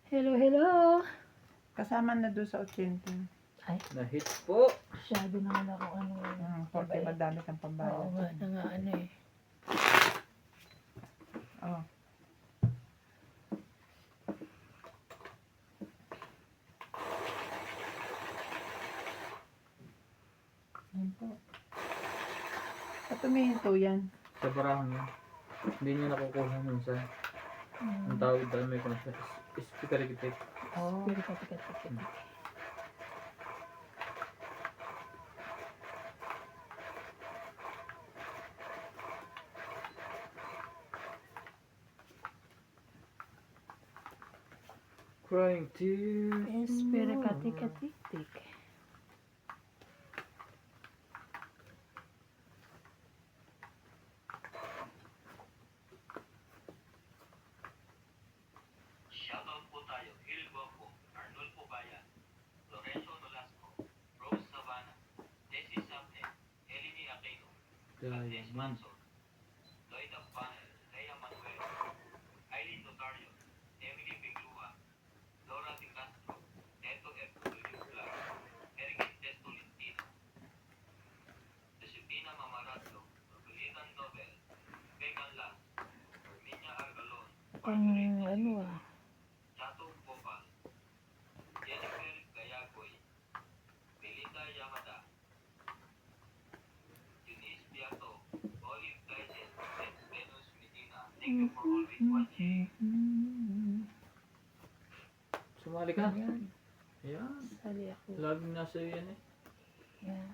Hello, hello. Kasama na doon sa 80. Ay, Na-hit po. masyado na wala kung ano. Porque madami kang Oo pambayad. nga, na nga ano eh. Oh. Yan po. At tumihinto yan. Sa barahan niya. Hindi niya nakukuha minsan. Ang tawag dahil may concert. Speaker kitik. Oh. Pero kapikat-pikat. Crying tears. Espera katik-katik-tik. Shoutout po tayo, Gil Guapo, Arnold Pobaya, Lorenzo Nolasco, Rose Savannah, Desi Sabne, Eleni Aquino, Agnes Manson, Lloyd Panel, Rhea Manuel, Aileen Notario, Emily Biglua, Laura Di Castro, Neto F. Vlog, Eric Intes Tolentino, Josefina Mamaradlo, Robilitan Nobel, Megan Las, Herminia Argalon, Pang ano ah. Chato Bopal, Jennifer Gayagoy, Belinda Yamada, Eunice Piato, Olive Tyson, and Venus Medina. Thank you for always watching. Sumali ka. Ayan. Ayan. Sali ako. Laging nasa iyo yan eh. Yan.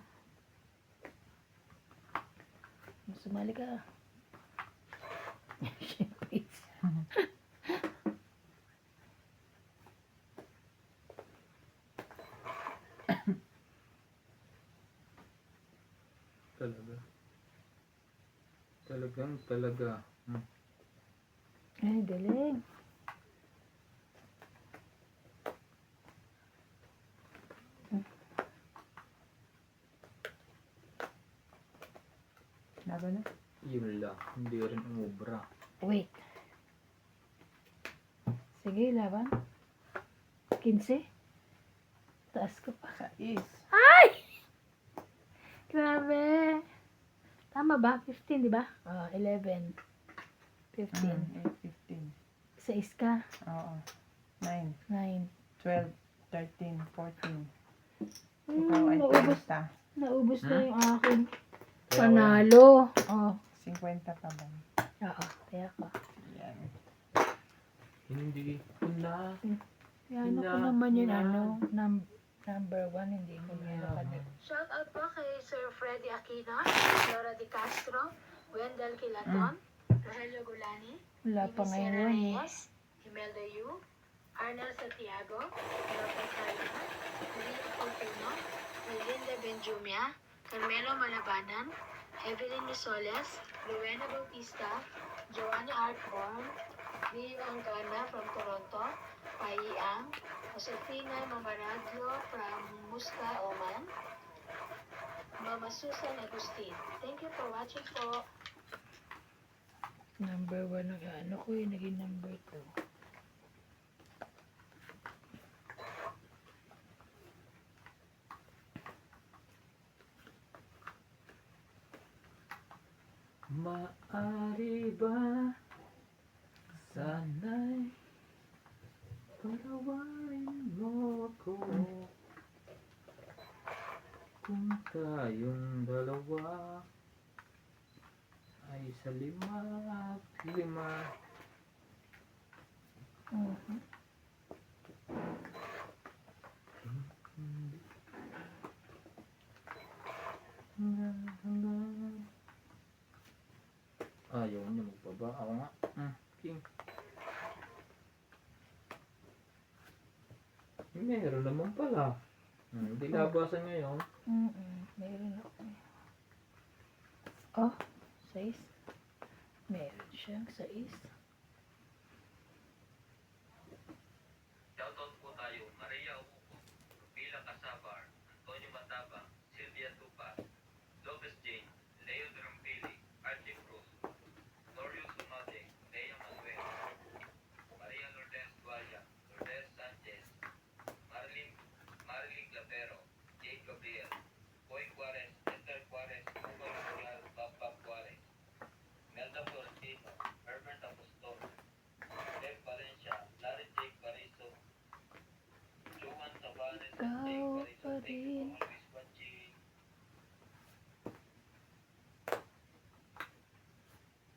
Sumali ka. Talaga. Talagang talaga. Ay, galing. Laban na. Yun lang. Hindi rin umubra. Wait. Sige, laban. 15. Taas ka pa. Sa is. Ay! Grabe. Tama ba? 15, di ba? 11. 15. 8, 6 ka. 15. Oo. 9, 9. 12, 13, 14. Ikaw ay Naubos, 30. naubos na yung akin. Kaya Panalo. Oh. 50 pa ba? Oo. Kaya ka. Yan. hindi ko na. Yan ako naman yun, ano, number 1, hindi ko na nakanip. Shout out po kay Sir Freddy Aquino, Laura Di Castro, Wendell Kilaton, Rogelio Gulani, Wala pa Amy ngayon Sierra eh. Reyes, Imelda Yu, Arnel Santiago, Lopez Salina, Lino Fortuno, Melinda Benjumia, Carmelo Malabanan, Evelyn Misoles, Rowena Bautista, Joanna Artborn, Rio Angana from Toronto, Pai Ang, Josefina Mamaradlo from Musca, Oman, Mama Susan Agustin. Thank you for watching po. Number 1 ang ano ko yung naging number 2. Maari ba sana'y palawain mo ako kung tayong dalawa ay sa 5 at 5. Ayaw niya magbaba. Ako nga. King. Meron naman pala. Hindi labasan ngayon. Meron ako. Oh, 6. Meron siyang 6. Shoutout po tayo, Maria Upo, Rupila Casabar, Antonio Matabang, Sylvia Tupa, Lopez Jane, Leo Drampili, Archie Cruz, Norio Sumade, Lea Manuel,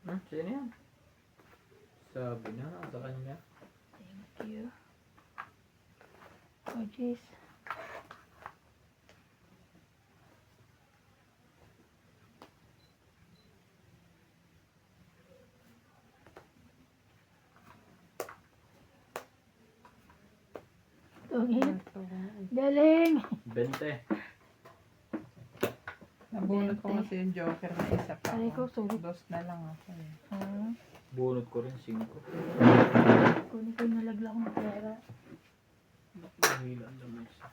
Sino yan? Sabi na sa kanya. Thank you. Oh, jeez. Tungit. Galing. 20. Nabunot ko 20. kasi yung joker na isa pa. Aray ko, sorry. Dos na lang ako eh. Bunot ko rin 5. Kunin ko yung nalagla kong pera. Nahilan naman siya.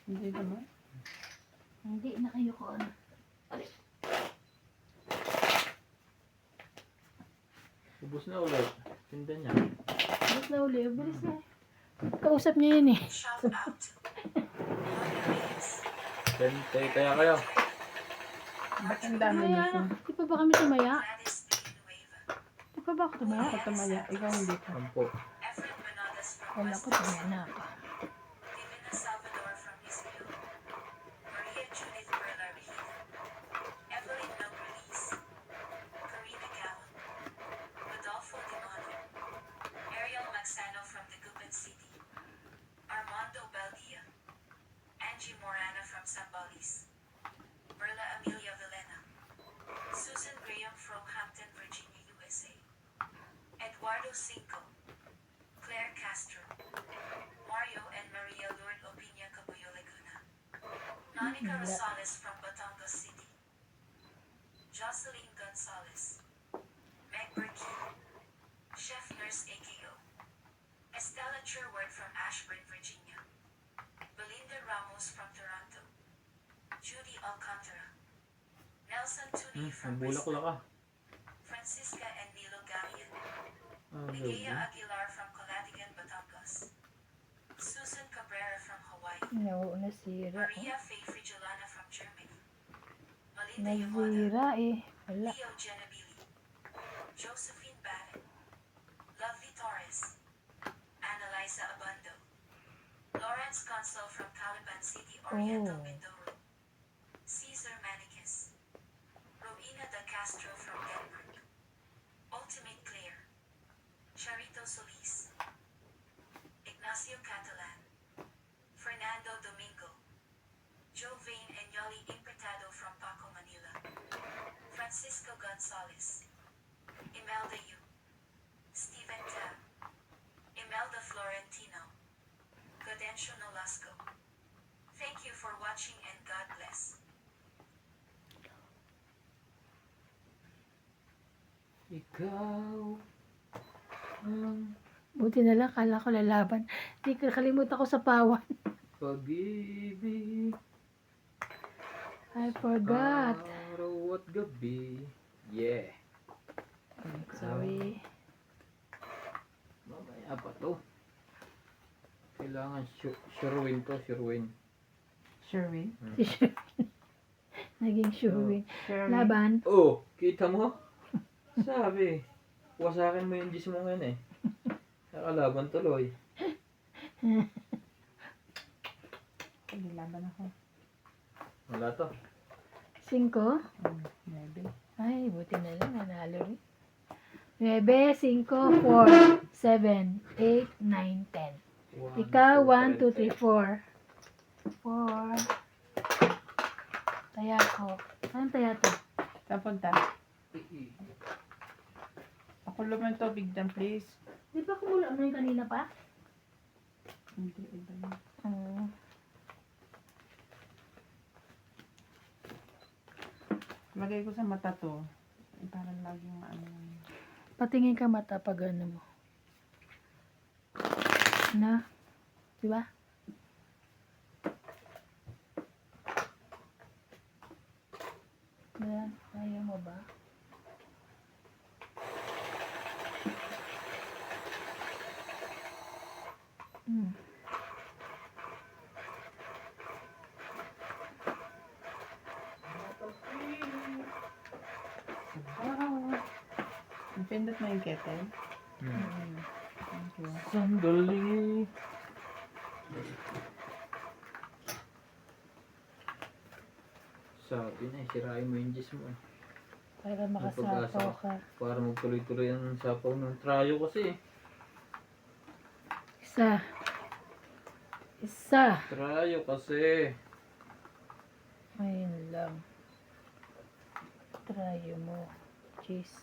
Hindi naman. Hindi na kayo ko ano. Ubus na ulit. Tinda niya. Bilis na uli. Bilis na. Kausap niya yun eh. 20. Kaya kayo. Ba't ang dami Tumaya. nito? Di pa ba kami tumaya? Di pa ba ako tumaya? Ako tumaya. Ikaw hindi ka. 10. Wala ko tumaya na ako. Divina Salvador from Israel, Maria Judith Perla Regina, Evelyn Nogreliz, Karina Gallon, Rodolfo Dimano, Ariel Maxano from Dagupan City, Armando Baldia, Angie Morana from Zambales, Perla Amelia Villena, Susan Graham from Hampton, Virginia, USA, Eduardo Cinco, Claire Castro, Mario and Maria Lourdes Opinia Cabuyo Laguna, Monica Rosales from Batangas City, Jocelyn Gonzalez, Meg Burkey, Chef Nurse AKO, Estella Sherwood from Ashburn, Virginia, Belinda Ramos from Toronto, Judy Alcantara, Nelson Tuni from Nabulak Brisbane, ka. Francisca and Nilo Galian, Ah, Ligaya Aguilar from Calatigan, Batangas, Susan Cabrera from Hawaii, No, nasira. Maria Faye Frigilana from Germany, Malinda Yamada, Nasira eh. Wala. Leo Genabili, Josephine Batten, Lovely Torres, Annalisa Abando, Lawrence Consul from Calapan City, Oriental Oh. Mindoro, Caesar Manicus, Rowena De Castro from Denmark, Ultimate Claire, Charito Solis, Ignacio Catalan, Fernando Domingo, Jovain and Yoli Importado from Paco, Manila, Francisco Gonzalez, Imelda Yu, Stephen Tab, Imelda Florentino, Gadencio Nolasco. Thank you for watching and God bless. Ikaw ang Buti na lang, kala ko lalaban. Di ko nakalimutan ko sa pawan. pag-ibig. I forgot. Araw at gabi. Yeah. Sorry. Mamaya pa to. Kailangan sure-win to. Sure-win. Sherwin? Si Sherwin. Naging Sherwin. Sherwin? Laban. Oh, kita mo? Sabi. Wasakin mo yung gis mo ngayon eh. Nakalaban tuloy. Nilaban ako. Wala to. 5. 9. Ay, buti na lang. Nanalo rin. 9, 5, 4, 7, 8, 9, 10. Ikaw, 1, 2, 3, 4. 4. Taya ko. Anong taya to? Saan punta? Ako lumang tubig dyan, please. Di ba kumulo mo yung kanina pa? Hindi, iba yun. Lagay ko sa mata to. Parang laging maano. Patingin ka mata pag ano mo. Na? Di ba? Yan. Ayaw mo ba? Napindot mo yung kettle? Hmm. Thank you. Sandali. Sabi na, sirain mo yung gis mo. Para May pag-asa makasapaw ka. Para magtuloy-tuloy ang sapaw ng trayo kasi. Isa. Isa. Trayo kasi. Ayun lang. Try mo. Cheese.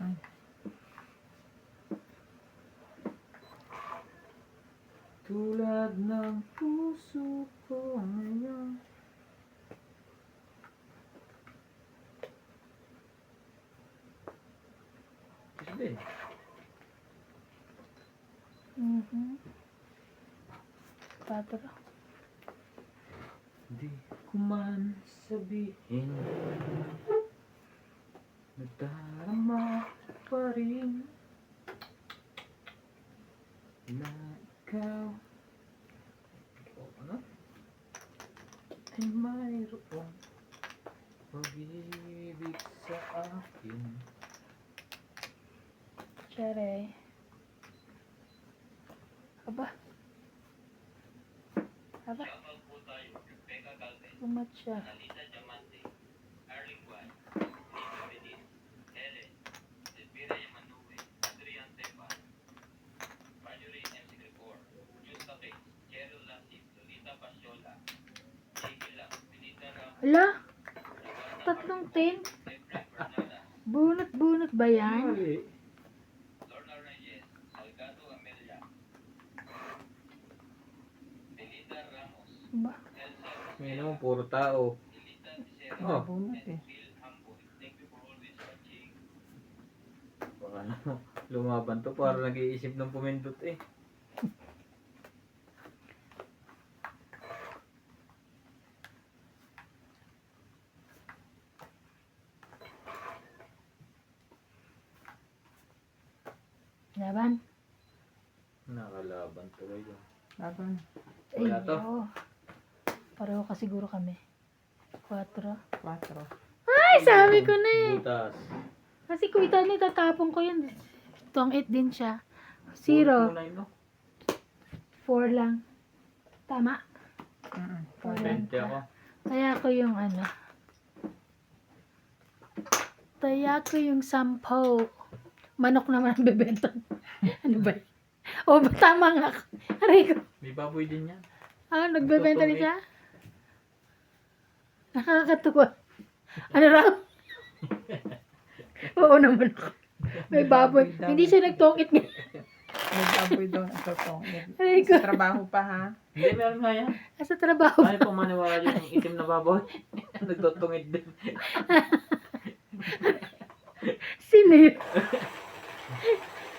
Ay. Tulad ng puso ko ngayon. Isbin. Patro. Di ko man sabihin, nadarama pa rin na ikaw ano? Ay mayroong pag-ibig sa akin. Tsare. Aba. Aba. Shoutout po tayo, Rebecca Galvez, Umatsa. Analisa Diamante, Arling Guay, Lisa Benitez, Helen, Elvira Yamanue, Adrian Tepa, Marjorie M. Grigor, Justa Bates, Cheryl Lasip, Lolita Pasiola, Jiggy Lang, Benita Ramos, Hala, Ravana tatlong Marcos, tin. Efren Bernada, Bunot-bunot ba yan? Mali. Lorna Reyes, Salgado Amelia, Belinda Ramos, Ba? Elsa, Ngayon naman puro tao. Elita Tisera, Oh, Bunot eh. Phil Hamboy. Thank you for always watching. baka naman lumaban to para nag-iisip ng pumindot eh. Laban. Nakalaban tuloy yun. Laban. Wala to. oo. Pareho ka siguro kami. 4. 4. Ay, sabi ko na eh. Butas. Kasi kung ito na itatapon ko yun. Tong 8 din siya. 0. 4-9 no? 4 lang. Tama. 20 ako. Kaya ko yung ano. Kaya ko yung 10. Manok naman ang bebenta. Ano ba yun? O, tama nga ako. Aray ko. May baboy din yan. Ah, nagbebenta rin siya? Nakakatuwa. Ano raw? Oo naman ako. May baboy. Hindi siya nagtokit niya. May baboy doon ang totoo. Aray ko. Sa trabaho pa ha. Hindi, meron nga yan. Sa trabaho. Ano pong maniwala yung itim na baboy? Nagtutungid din. Sino yun?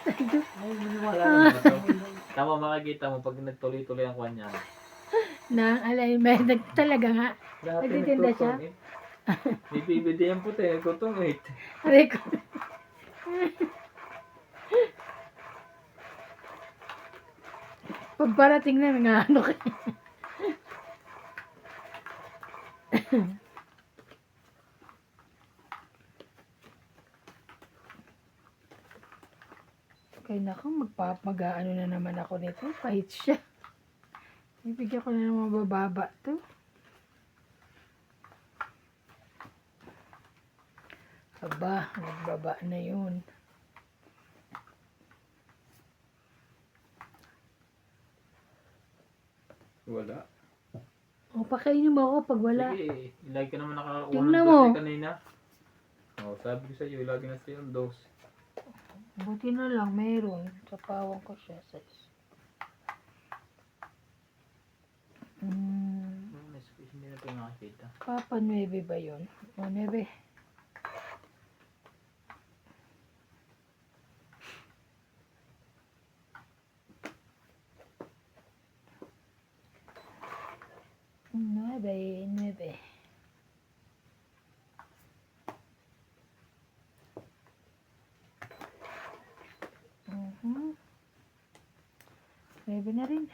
Ay, maniwala naman ito. Tama makikita mo pag nagtuloy-tuloy ang kanya. Na, alignment. Talaga nga. Dati Nagtitinda siya? nagtutungid. May bibili yan puti, nagtutungid. Aray ko. Pagparating na, nga ano ka. Kaya naku, mag-ano na naman ako nito. Pahit siya. Ibigyan ko na ng mabababa to. Aba, nagbaba na yun. Wala. O, pakainin mo ako pag wala. Sige, lagi ka naman nakakakuha ng Tingnan mo. dose kanina. O, sabi ko sa'yo, lagi na sa'yo ang dose. Buti na lang, meron. Sapawan ko siya. Hindi na ito nakakita. Papa 9 ba yun? O, 9. Nueve. Nueve na rin.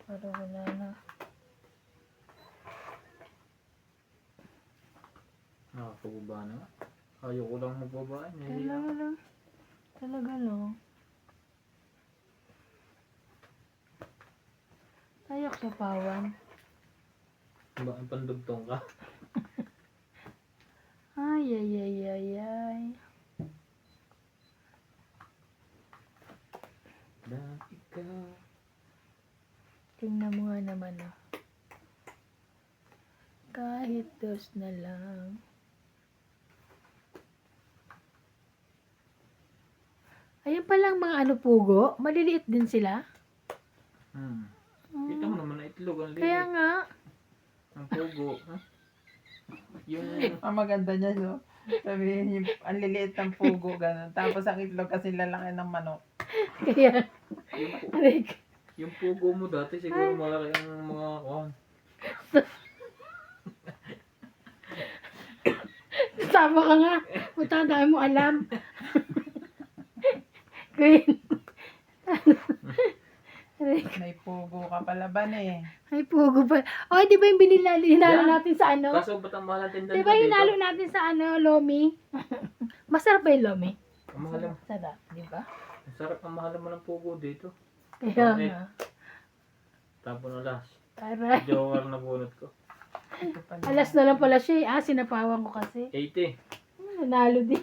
Para wala na. Nakakababa na nga. Ayoko lang magbaba. Talaga lang. Ayok sa pawan. Ba, pandugtong ka? Ay, ay, ay, ay, ay. Na ikaw. Tingnan mo nga naman, oh. Kahit dos na lang. Ayan palang mga ano pugo. Maliliit din sila. Kita mo naman na itlog. Ang Kaya liit. nga. Ang pugo. Ha? Yung... Ang maganda niya, no? Sabihin yung ang liliit ng pugo, gano'n. Tapos ang itlog kasi lalaki ng manok. Kaya. Yung, Aray ko. yung pugo mo dati siguro malaki ang mga kuhan. Tama ka nga. Puta, ang dami mo alam. Queen. Aray ko. May pugo ka pala ba eh? Ay, pugo pa. Oh, di ba yung hinalo Yan. natin sa ano? Kaso ba't ang mahal ang tindahan Di mo ba dito? hinalo natin sa ano, lomi? Masarap ba yung lomi? Ang mahal ang... Sarap, di ba? Ang sarap ang mahal naman ng pugo dito. Kaya Okay. nga. Tapon alas. Aray. Jowar na bunot ko. Ito pala. Alas na lang pala siya. Sinapawan ko kasi. 80. Nanalo din.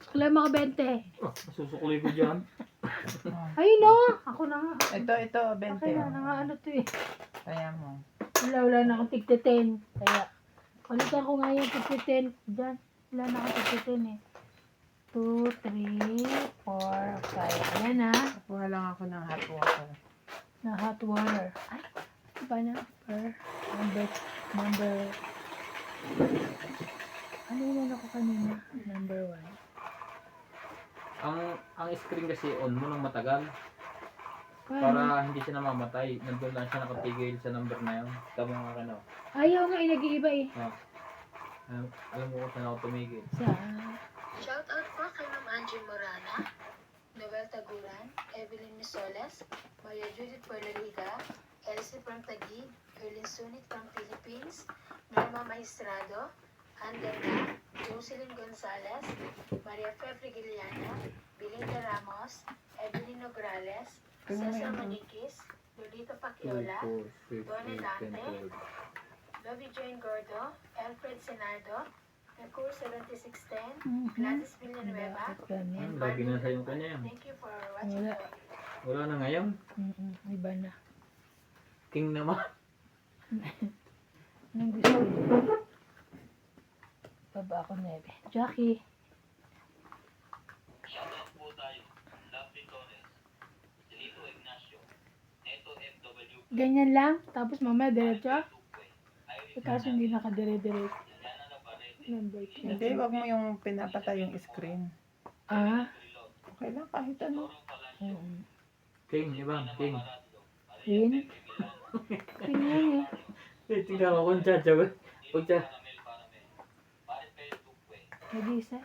Kailan mga 20. Oh, masusukli ko dyan. Oh. Ay, no. Ako na nga. Ito, 20. Kaya na nga ano to eh. Kaya mo. Wala na akong tigte 10. Kaya, palitan ko nga yung tigte 10. Diyan. Wala na akong tigte 10 eh. 2, 3, 4, 5. Ayan na. Kuha lang ako ng hot water. Na hot water. Ay, iba na. Number. Ano yun ako kanina? Number 1. Ang screen kasi on mo ng matagal. Paano? Para hindi siya namamatay. Nandun lang siya nakatigil sa number na yun. Tama nga ka na. Ayaw nga, nag-iiba eh. Alam mo kung saan ako tumigil. Saan? Shout out po kay Ma'am Angie Morana, Noel Taguran, Evelyn Misoles, Maria Judith Puerleriga, Elsie from Taguig, Erlin Sunit from Philippines, Norma Maestrado, Andanda, Jocelyn Gonzalez, Maria Fe Frigiliano, Belinda Ramos, Evelyn Nograles, Cesar Maniquis, Lolita Paciola, Donnie Dante, Lovey Jane Gordo, Alfred Senardo, Nicole 7610, Gladys Villanueva, Bakit ganyan? Lagi na sa yung kanya yan. Thank you for watching Wala. po. Wala na ngayon. Iba na. King naman. Anong gusto mo? Baba ako 9. Jackie. Shoutout po tayo. Lovely Torres. Celito Ignacio. Neto FW. Ganyan lang. Tapos mamaya diretso. Tupwe. Iris Kaso hindi nakadire-dire. Yana Navarrete. Number 3. Hindi, wag mo yung pinapatay yung screen. Ah? Trilog. Okay lang, kahit ano. Torong Palacio. King, Ivan, King. Maradlo. Yun. Maria Tingnan eh. Tingnan mo kung tsatsaw. Huwag siya. Paramel Paramel. Maripel Tupwe. Nag-isa.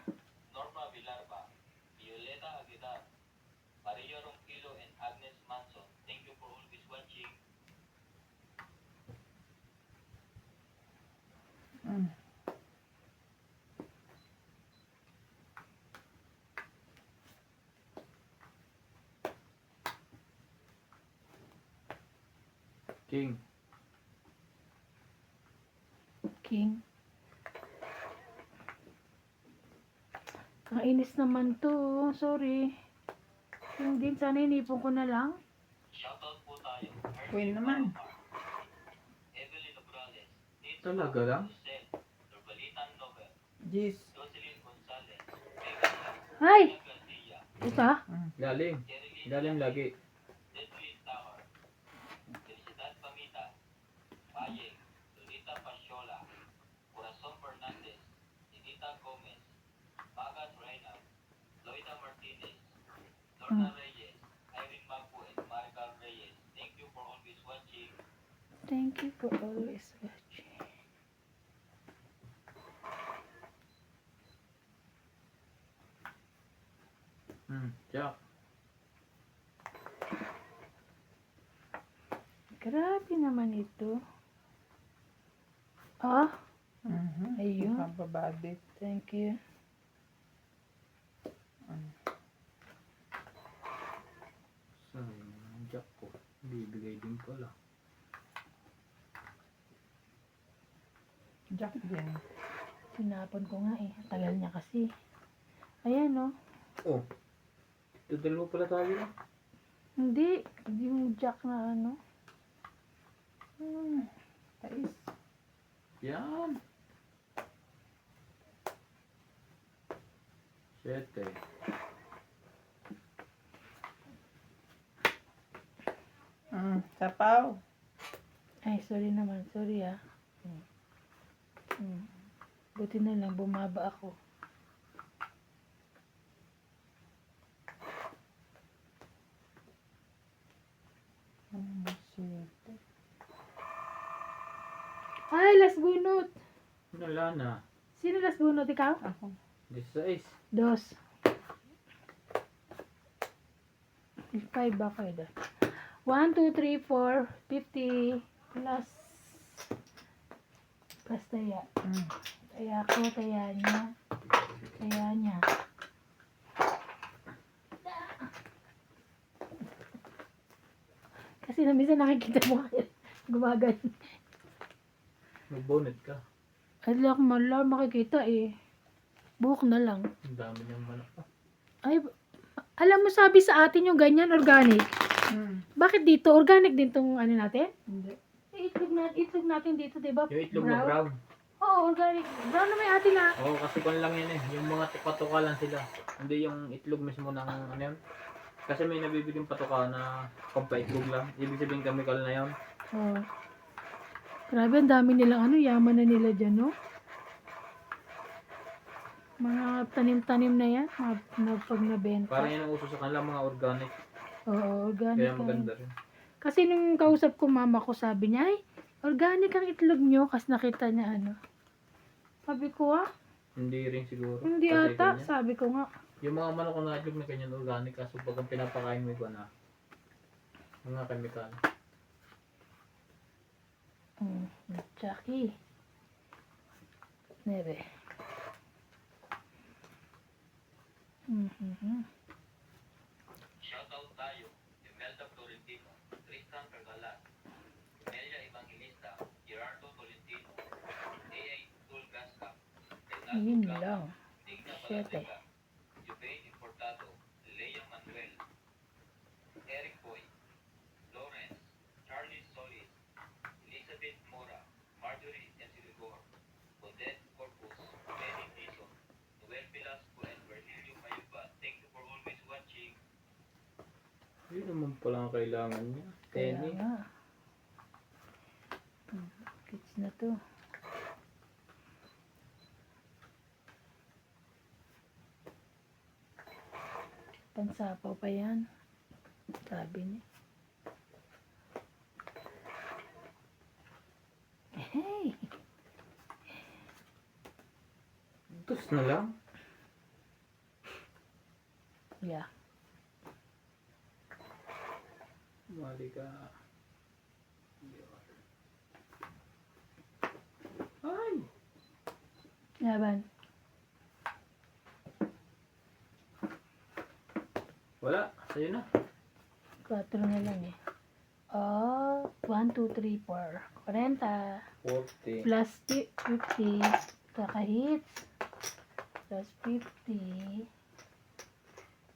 Norma Villarba. Violeta Aguilar. Maria Ronquillo and Agnes Manson. Thank you for always watching. Mm. King. King. Kainis naman to. Sorry. Yung din, sana inipon ko na lang. Shoutout po tayo. Queen naman. Evelyn Obrales. Nito Talaga lang? Lucel. Norbalitan Nobel. Jeez. Jocelyn Gonzalez. Megan Ay! Garcia. Ito ah. Galing. Jerilyn Galing lagi. Deadly Tower. Felicidad Pamita. Valle. Lolita Pasiola. Corazon Fernandez. Edita Gomez. Magas Reynald. Loida Martinez. Lorna Reyes. Irene Mapu and Maricar Reyes. Thank you for always watching. Thank you for always watching. Jack. Grabe naman ito. Ah, Ayun. Pababadit. thank you. Sayang ang Jack ko. Bibigay din pala. Jack din. Sinapon ko nga eh. Tagal niya kasi. Ayan oh. Oh. Tudal mo pala tayo na. Hindi. Yung jack na ano. Tais. Yan. 7. Sapaw. Ay, sorry naman. Sorry ah. Buti na lang. Bumaba ako. Siyete. Ay, last bunot. Wala na. Sino last bunot? Ikaw? Ako. 16. Dos. 5 ba kayo doon? 1, 2, 3, 4, 50 plus taya. Taya ko, taya niya. Taya niya. Kasi na minsan nakikita mo kayo. Gumagano. Mag-bonnet ka. Ay, lang makikita eh. Buhok na lang. Ang dami niyang manok pa. Ay, alam mo sabi sa atin yung ganyan, organic. Bakit dito? Organic din tong ano natin? Hindi. Itlog natin dito, di ba? Yung itlog na brown. Oo, organic. Brown na may atin na. Oo, kasi kung lang yan eh. Yung mga patuka lang sila. Hindi yung itlog mismo ng ano yun. Kasi may nabibiling patuka na pampa-itlog lang. Ibig sabihin chemical na yun. Oo. Grabe, ang dami nilang ano, yaman na nila dyan, no? Mga tanim-tanim na yan, pag nabenta. Parang yan ang uso sa kanila, mga organic. Oo, organic. Kaya maganda rin. Kasi nung kausap ko mama ko, sabi niya, ay, organic ang itlog nyo. Kasi nakita niya ano. Sabi ko, Hindi rin siguro. hindi Kasi ata. ganyan. Sabi ko nga. Yung mga manok na itlog na ganyan organic, kaso pag ang pinapakain mo ito na mga chemical. Chucky. Nere. Shoutout tayo, Imelda Florentino, Tristan Pergalas, Melia Evangelista, Gerardo Tolentino, A.A. Tulgasca, Ayun Renato lang. Gama, Digna Siyete. Balaseca, Jubain Importado, Lea Manuel, Eric Boy, Lawrence, Charlie Solis, Elizabeth Mora, Marjorie Ensiligor, Odette Corpus, Benny Dizon, Noel Velasco, and Virgilio Mayuba. Thank you for always watching. Yun naman pala ang kailangan niya. Kaya Tenny. nga. Kids na to. Pansapaw pa yan. Sabi niya. Hey! Tos na lang. Yeah. Mali ka. Ay! Laban. Wala. Sa'yo na. 4 na lang eh. Oh, 1, 2, 3, 4. 40. 40. Plus 50. Kakahits. Plus 50.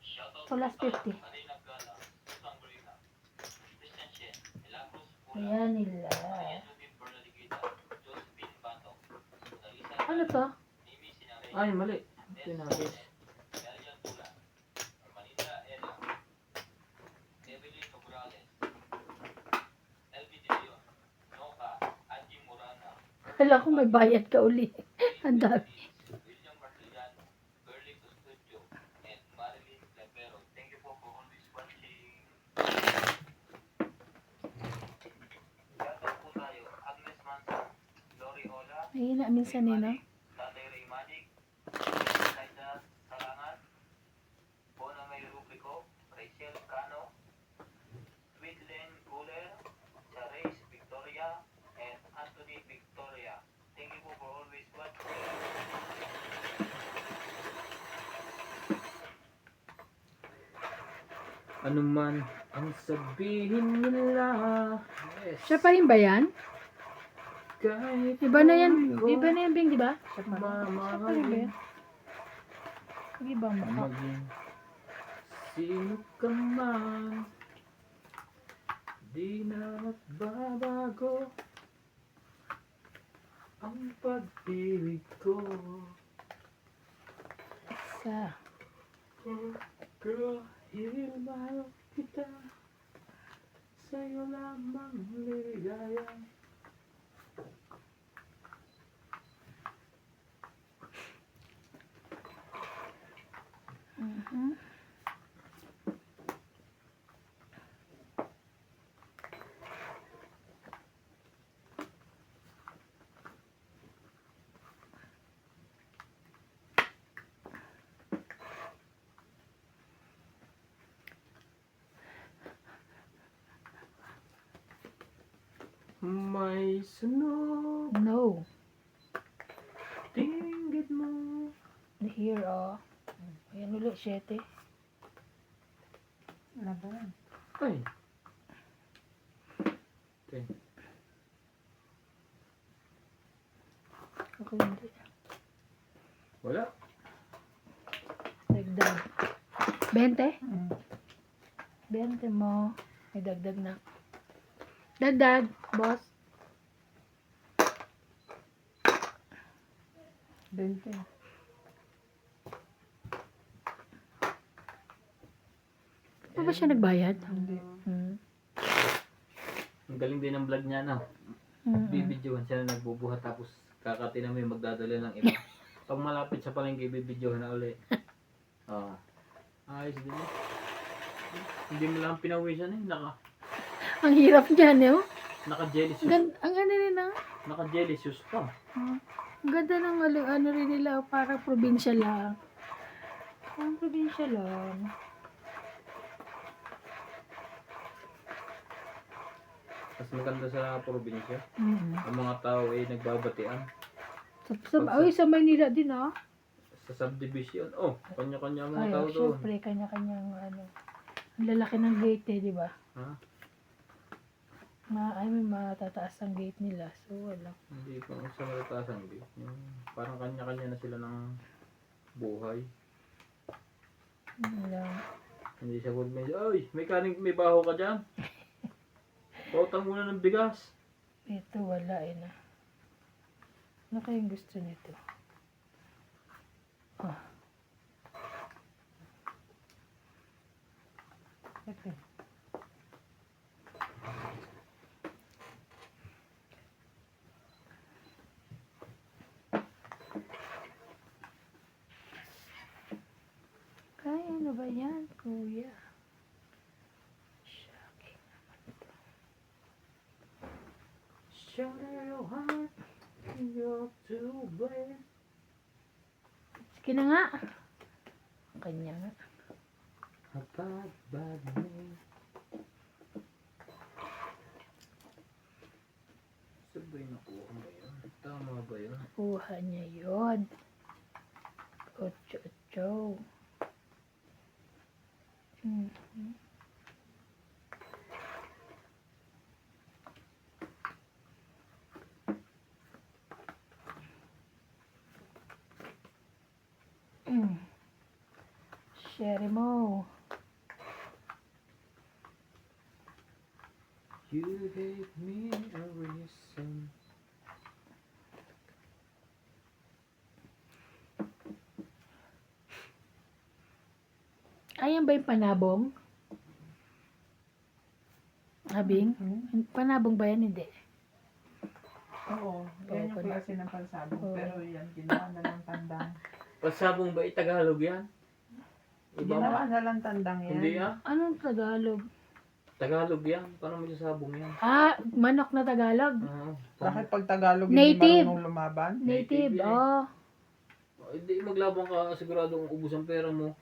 Shoutout Plus 50. Marina Gala, Susan Grina, Christian Shen, Milagros Pula, Ayan nila. Edwin Bernaliguita, Josephine Bato, Clarissa Ano to? Mimi Sinare, Ay, mali. Tinapis. Darian Pula, Hermanita Eda, Evelyn Nograles, LB De Leon, Noka, Angie Morana, Alam ko may bayad ka uli. Ang dami. William Martiliano, Berly Custodio, and Marilyn Lepero. Thank you for always watching. Shoutout po tayo, Agnes Manson, Lori Ola, Ayun na, minsan eh, no? Tatay Ray Manik, Liza Salangan, Bona May Rubrico, Rachel Cano, Sweetlen Guler, Charis Victoria, and Anthony Victoria. Thank you for always watching. Ano man Ang sabihin nila, yes. Siya pa rin ba yan? Kahit Iba na yan. Iba na yan, Bing, di ba? Siya pa rin. Siya pa rin ba mamahalin, yan? Iba mo. maging sino ka man, di na magbabago ang pag-ibig ko. Isa. Kahit mahal kita, sa'yo lamang ligaya. Mhm. May sunog, No. tinggit mo. Here, oh. Ayan ulit, 7. Ano ba? Ay. Okay. Ako hindi. Wala. Dagdag. 20? Mm. 20 mo. May dagdag na. Dagdag, boss. 20. Pa ba siya nagbayad? Hindi. Hmm. Ang galing din ng vlog niya, no? Mm-mm. Bibidyohan siya na nagbubuhat tapos kakati na may magdadala ng iba. Pag malapit sa palengke, bibidyohan na uli. Oo. Ayos din eh. Hindi mo lang pinawisan eh. Ang hirap niyan, eh. Oh. Naka-jelly shoes. Ang ano rin ah. Naka-jelly shoes pa. Ang ganda ng ano rin nila. Parang probinsya lang. Parang probinsya lang. Mas maganda sa probinsya. Mm-hmm. Ang mga tao ay nagbabatian. Sa Maynila din ah. Sa subdivision. Oh, kanya-kanya ang mga Ay, tao doon. syempre, kanya-kanyang ano. Ang lalaki ng gate eh, di ba? Ha? Ay, may matataas ang gate nila. So, wala. Hindi ko sa malataas ang gate. Yung parang kanya-kanya na sila ng buhay. Wala. Hindi siya good man. Ay, may kaning, may baho ka dyan. Pautang muna ng bigas. Ito, wala eh na. Ano kayang gusto nito? Ah, Okay. kaya ano ba yan, kuya? Shocking naman ito. Shatter your heart. You're to blame. Sige na nga. Kanya nga. About bad name. Saan ba yung nakuha mo yun? Tama ba yun? Kuha niya yun. Ocho. Mhm. Sherry mo. You gave me a reason. Ayan ba yung panabong? Abing? Panabong ba yan? Hindi. Oo. Yan yung klase ng pansabong. Oo. Pero yan, ginawa na lang tandang. Pasabong ba Tagalog yan? Iba Ginawa ba? na lang tandang yan. Hindi ah. Anong Tagalog? Tagalog yan. Paano mo sabong yan? Ah, manok na Tagalog. Oo. Bakit pag Tagalog Native. hindi marunong lumaban? Native, Native yan. oh. Hindi maglabang ka siguradong ubus ang pera mo.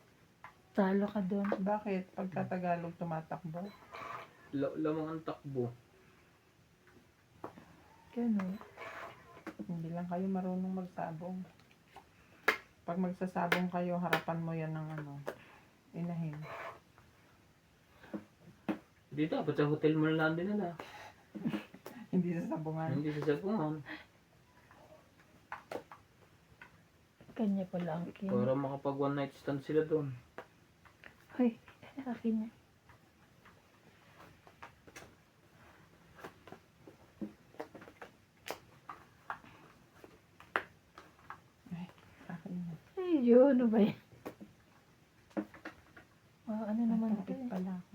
Talo ka doon. Bakit? Pagka Tagalog tumatakbo? Lamang ang takbo. Ganun. Hindi lang kayo marunong magsabong. Pag magsasabong kayo, harapan mo yan ng ano, inahin. Dito, dapat sa hotel mo lang din nila. Hindi sa sabungan. Hindi sa sabungan. Kanya pala ang kin. Para makapag one night stand sila doon. Hoy, akin na. Akin na. Ay, yun, ano ba yan? Ano naman ito Tongit eh. pala ako.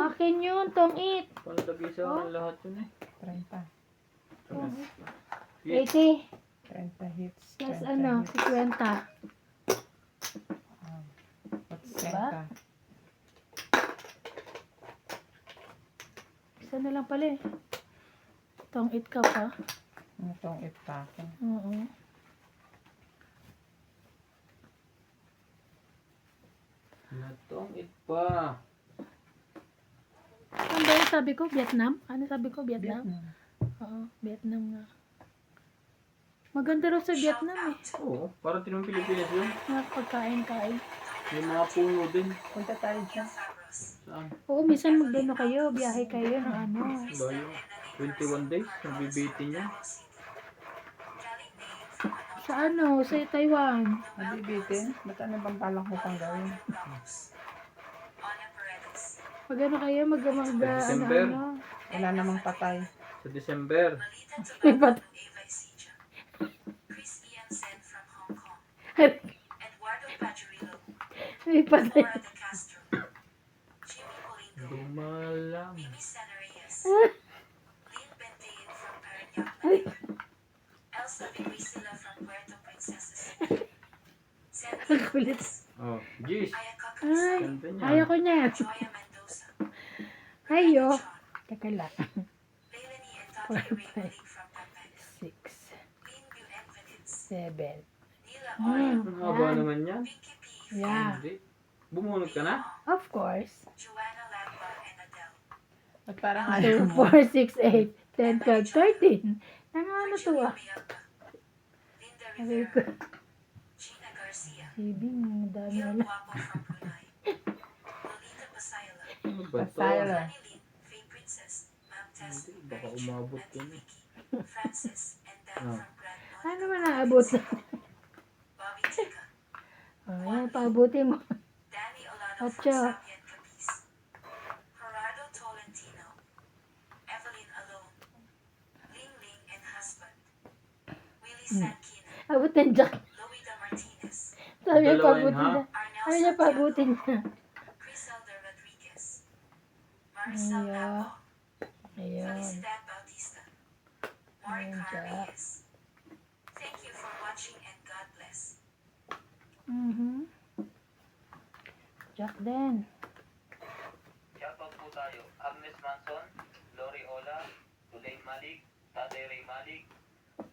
Akin yun, tong-it. Palagisa Oh. lahat yun eh. 30. 80 30 hits. plus 30 ano, hits. 50. What's Diba? 30? Isa na lang pala eh. Tong-it ka pa. Itong pa ako. Oo. Natong it pa. Ano ba yung sabi ko? Vietnam? Ano sabi ko? Vietnam? Vietnam. Oo, Vietnam nga. Maganda raw sa Vietnam eh. Oo, parang tinong Pilipinas yun. Mga pagkain-kain. May mga puno din. Punta tayo dyan. Saan? Oo, minsan magdono kayo, biyahe kayo ng ano. Bayo. 21 days. Nabibitin niya. Sa ano, sa Taiwan. Nabibitin? Ba't ano bang balak mo pang gawin? Pag ano kayo, December. ano. Wala namang patay. Sa December. May pat... Chris Iansen from Hong Kong. May Eduardo Pajuilo. patay. Laura De Castro. Jimmy Polingo. Dumalang. Mimi Sanareyes. Lynn Bentain from Parañaque. Elsa Viguisila from Puerto Princesa City. Sandy Ang kulit. Oh, jeez. Ayaka Ay, Ganda niya. ayaw ko niya. Joya Mendoza. Ayo. Teka lang. Leilani and Tati Ray Malik from Pampanga. 6, Lynn Buenvenides. 7. Nila Oya. Ang haba naman yan. Pinky P. Yeah. Hindi. Bumunod ka na? Of course. Joanna Lagba and Adele. At parang 2, ayaw mo. 4, 6, 8, 10, 12, 13. Ano to ah? Mialba. Linda Sabi Rivera. ko, Gina Garcia. Sibing, dami Gil wala. Guapo from Brunei. Lolita Pasayla. Ano ba to? Pasayla. Honey Lin. Faye Princess. Ma'am Tess. Hindi, baka Mary Jo, umabot Auntie yun eh. Vicky. Francis and Dan Ah. from Grand Ano Monica. man naabot? Bobby Tika. Ayan, paabuti mo. Danny Olano from Ocho. Sapian Capiz. Gerardo Tolentino. Evelyn Alone. Ling Ling and husband. Willie Sankina. Abot ng jack. Loida Martinez. Sabi niya, Dalawa yun, paabuti ha? niya. Arnel Ano niya, paabuti Santiago. niya. Criselda Rodriguez. Maricel Ayan. Navo. Ayan. Felicidad Bautista. Ayan, Maricar Jack. Reyes. Thank you for watching and God bless. Jack din. Shoutout po tayo. Agnes Manson, Lori Ola, Tulay Malik, Tatay Ray Malik,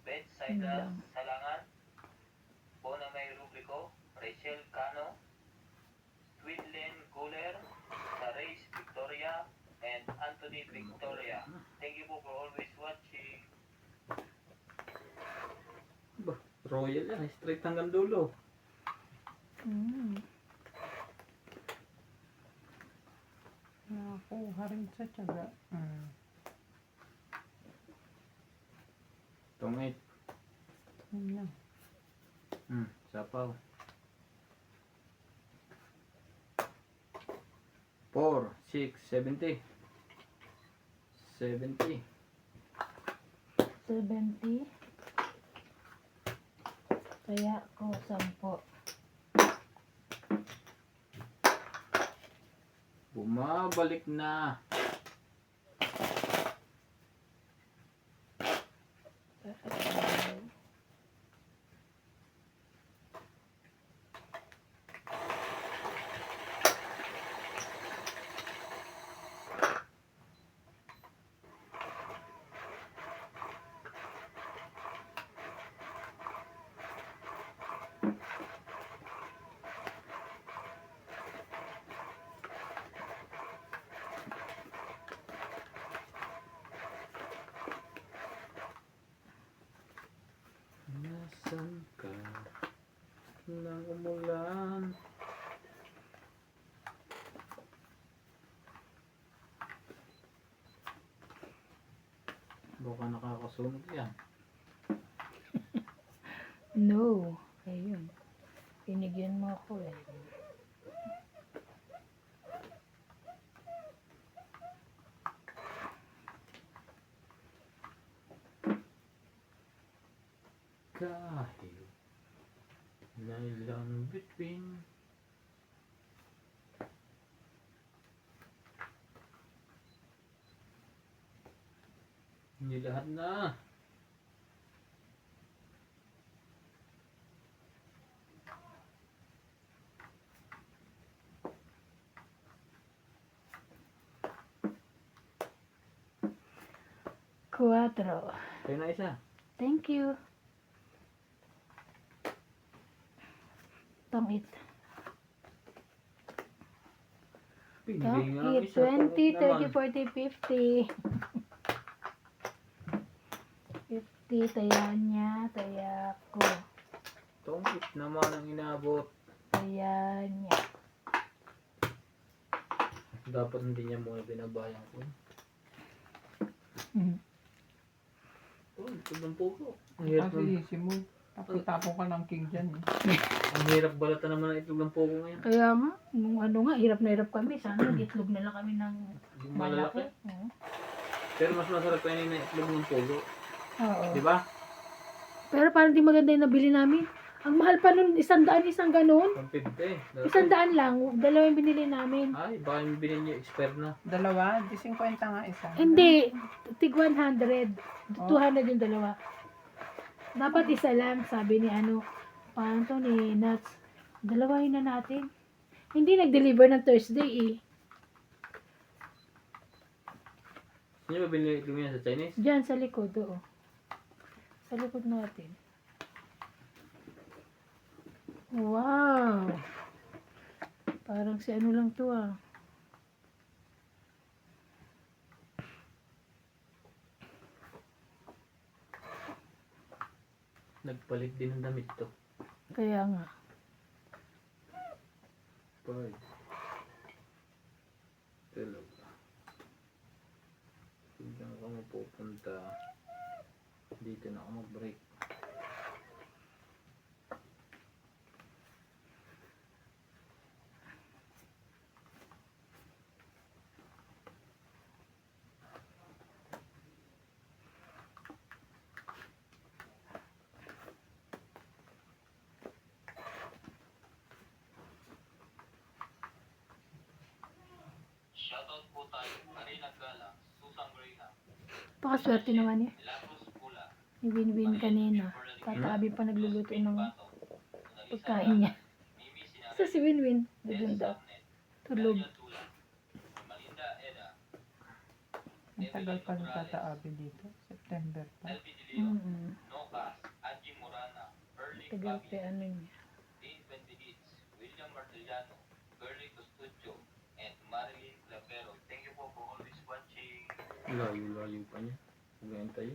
Beth Saida Yun lang. Salangan, Bona May Rubrico, Rachel Cano, Twidlen Guler, Therese Victoria, and Anthony Victoria. Thank you po for always watching. Royal yan. Straight hanggang dulo. Nakuha rin sa tiyaga. Tongit. Yun lang. Sapaw. 4, 6, 70. 70. 70. Kaya ko 10. Bumabalik na. Baka nakakasunog yan. No. Ayun. Pinigyan mo ako eh. Kahit na lang between hindi lahat na. Cuatro. Kayo na isa. Thank you. Tongit. Pili nga ang Tongit. isa. 20, Tongit 30, 40, 50. 50. Taya niya. Taya ko. Tongit naman ang inabot. Taya niya. Dapat hindi niya muna binabayang ko. Oh, ito ng puso. Ang hirap Kasi ng, easy mo. Tapos-tapon ka ng king dyan eh. ang hirap balatan naman ng itlog ng puso ngayon. Kaya nga, nung ano nga, hirap na hirap kami. Sana itlog na lang kami ng Yung malaki. malalaki. Pero mas masarap kayo na itlog ng puso. Oo. Di ba? Pero parang di maganda yung nabili namin. Ang mahal pa nun, 100, isang ganun. 150. 100 lang, dalawa yung binili namin. Ay, baka yung binili niyo expert na. Dalawa, di 50 nga isa. Hindi, tig 100. 200 yung dalawa. Dapat isa lang, sabi ni ano, paano to ni Nuts. Dalawahin na natin. Hindi nag-deliver ng Thursday eh. Sino ba binili itlog niya sa Chinese? Diyan sa likod, oo. Sa likod natin. Wow! Parang si ano lang to ah. Nagpalit din ng damit to. Kaya nga. Five. Talaga. Tignan ko mapupunta. Dito na ako mag-break. Shoutout po tayo. Karina Gala, Susan Graham, Pakaswerte naman niya. Lagos Pula, Ni Win-Win kanina. Tata Abi pa nagluluto ng pagkain niya. Mimi Sinara, Sa si Win-Win. Tess Doon daw. Sabnet, Tulog. Delia Tula, Malinda Eda, Ang tagal pa ng tataabi dito. September pa. Elvi De Leon, Mm-mm. Nocas, Angie Morana, Erling Tagal Fabi, pa ano niya. Dean Benedicts, William Martellano, Curly Custudio, and Marilyn Clapero. Thank you po for always watching. Layo-layo pa niya. Huwag tayo.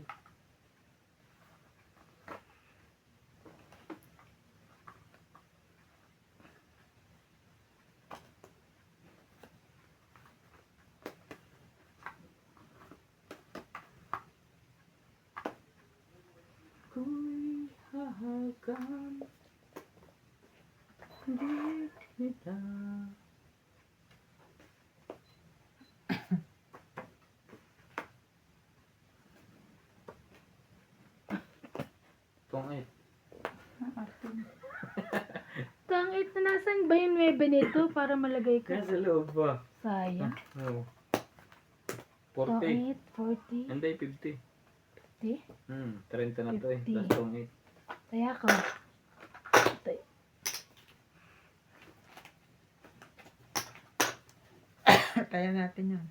Ko'y hahagan. Hindi kita. Pangit. Tangit na nasan ba yung 9 nito para malagay ko? Kaya sa loob ba? Sayang. Oo. 40. Tangit, 40. Hindi, 50. 30 na to eh. 50. Tapos tong 8. Kaya ko. Kaya natin yan.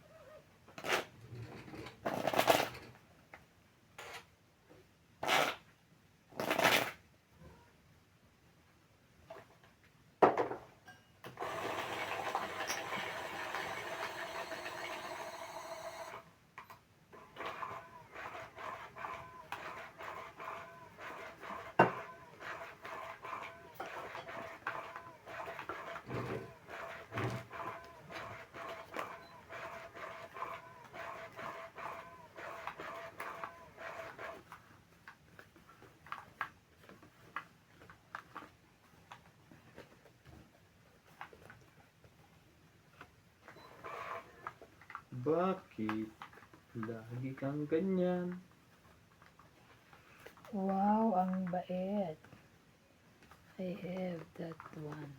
Bakit? Lagi kang ganyan. Wow, ang bait. I have that one.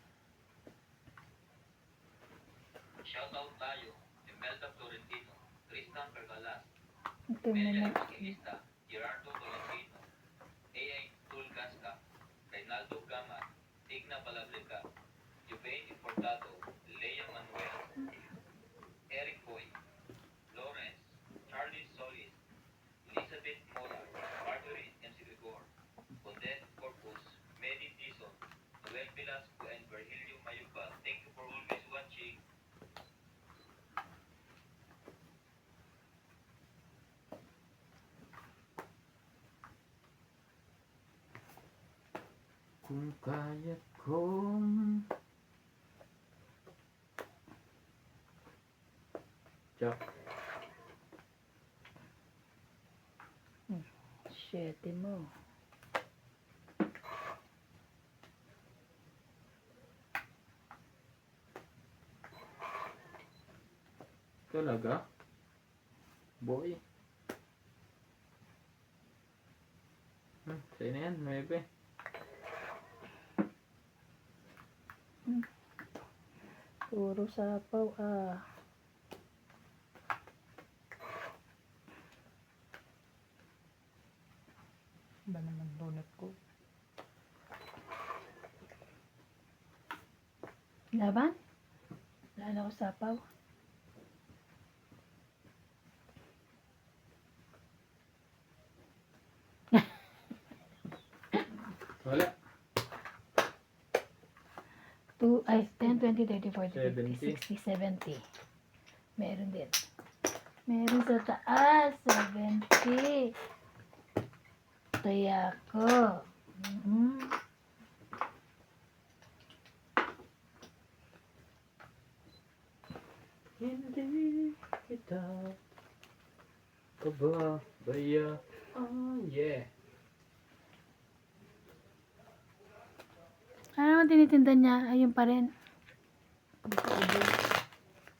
Shoutout tayo. Imelda Florentino, Tristan Pergalas, Ito Melia naman. Evangelista, Gerardo Tolentino, A.I. Tulgasca, Reynaldo Gaman, Digna Balabreca, Juvain Importado, Lea Manuel, Eric Boy, Lawrence, Charlie Solis, Elizabeth Mora, Marjorie M. Gregor, Odette Corpus, Medi Dizon, Noel Velasco, and Virgilio Mayuba. Thank you for always watching. Kung kaya kong... Jack. Shit mo. Talaga? Boy. Sa'yo na yan, 9. Puro sapaw ah. Ba naman bunot ko? Laban? Lala ko sapaw. Wala. 10, 20, 30, 40, 50, 70. 60, 70. Meron din. Meron sa taas. 70. Kaya ko. Hindi kita pababayaan. Yeah. Ano naman tinitinda niya? Ayun pa rin.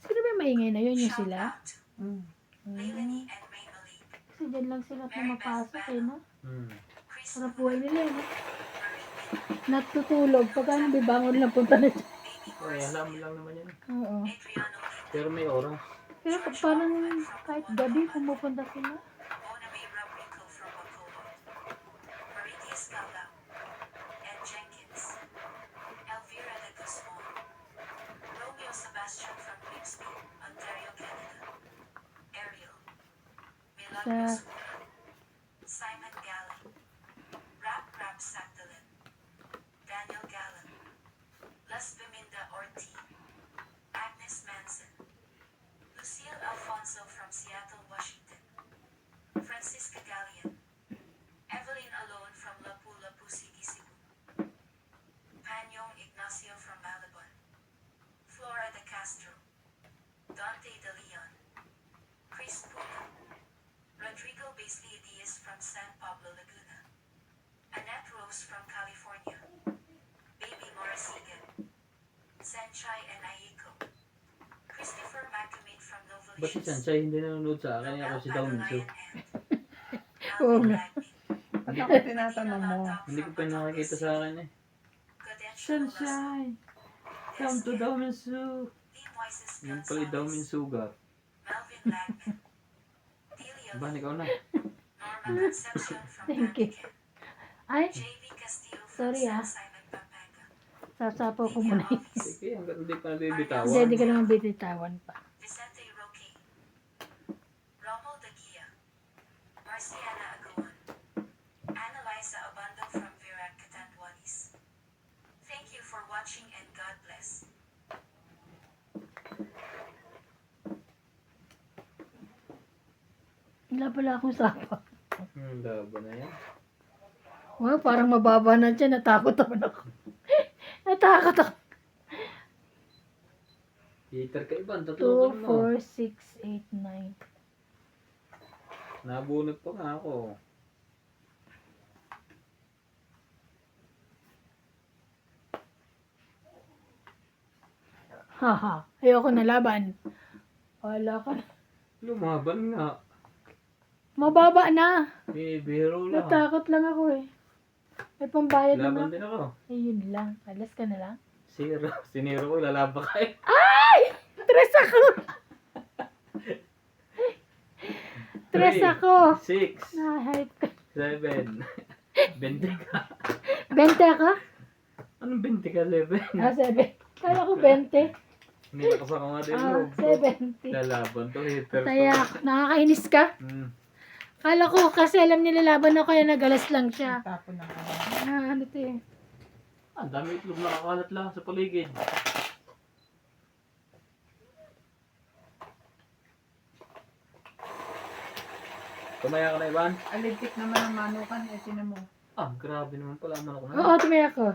Sino ba yung maingay na yun? Yung sila? Mm. Kasi dyan lang sila pumapasok eh, no? Sarap buhay nila eh, no? Natutulog. Pagka nabibangon lang punta na dyan. Ay, alam mo lang naman yan. Oo. Pero may oras. Pero parang kahit gabi pumupunta sila. Sa Simon Gallen, Rap Sagdalin, Daniel Gallen, Las Beminda Ortiz, Agnes Manson, Lucille Alfonso from Seattle, Washington, Francisca Gallian, Evelyn Alone from Lapu-Lapu City, Cebu, Panyong Ignacio from Malabon, Flora de Castro, Dante de Leon, Chris Puna, Rodrigo Beasley Diaz from San Pablo, Laguna, Annette Rose from California, Baby Morasigan, Senchai and Ayiko, Christopher McCamid from Ba't si Novaliches, Sanchay hindi nanonood sa akin? Ako si Daunso. Oo nga. Ba't ako tinatanong mo? Hindi ko pa nakikita sa akin eh. Sunshine! Come to Daunso! Yung pala yung Daumin Sugat. Melvin Lagman, Delia Ba, ikaw na. Norma Concepcion from Thank you. Pantiquin, Ay, JV Castillo from sorry ah. San Simon, Pampanga, Sasapaw ko muna yun. Sige, hanggang hindi pa Hindi, nabibitawan. hindi ka naman bititawan pa. Vicente Roque, Romuald Aguia, Marciana Aguan, Annalisa Abando from Virac, Catanduanes. Thank you for watching and God bless. Wala pala akong sapaw. Labo na yan. Wow, parang mababa na dyan. Natakot naman ako. Natakot ako. Heater ka iba, 2, tatlo mo. 4, 6, 8, 9. Nabunot pa nga ako. Haha, ayoko na laban. Wala ka na. Lumaban nga. Mababa na. Biro lang. Natakot lang ako eh. May pambayad Laban naman. din ako. Ayun lang. Alas ka na lang. Zero. Siniro ko, lalaba ka eh. Tres ako! Tres 3, ako! 6, Nahype ka. 7. 20 ka. 20 ako? Anong 20 ka, 7? 7. Kala ko 20. Hindi nakasak ka nga din mo. 70. Lalaban to, hitter to. Kaya, nakakainis ka? Kala ko kasi alam nila laban ako kaya nagalas lang siya. Tapon na ka. Ano to eh. Ang dami itlog nakakalat lang sa paligid. Tumaya ka na, Ivan? Alitik naman ang manukan. Eh, tinan mo. Ah, grabe naman pala ang manok na. Oo, tumaya ko.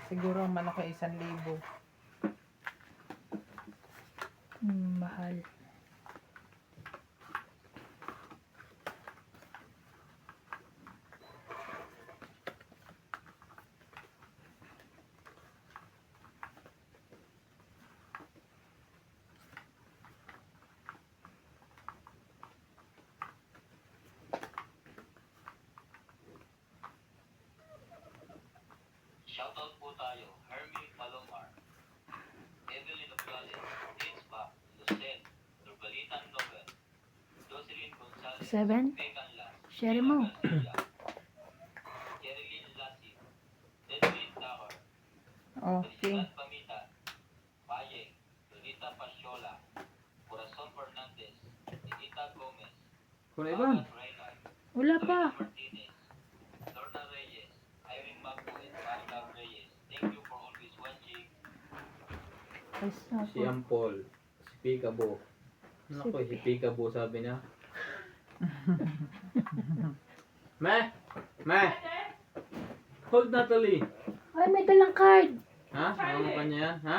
Siguro ang manok ay 1,000. Mahal. Shoutout po tayo, Hermie Palomar, Evelyn Obrales, Dates Back, Lucen, Nurbalitan Nobel, Jocelyn Gonzalez, 7. Megan Las, Share mo. Garcia, Jerilyn Lassi, Edwin Tower, Okay. Felicidad Pamita, Payeng, Donita Pasyola, Corazon Fernandez, Edita Gomez, Kung Ivan? Agat Reynard, Wala pa. Lorena Martinez, Lorna Reyes, Irene Magbo, and Marla Reyes. Thank you for always watching. Si Ampol. Si Peekaboo. Naku, si Peekaboo sabi niya. Me! Hold Natalie. Ay, may dalang card. Ha? Ano ka niya yan? Ha?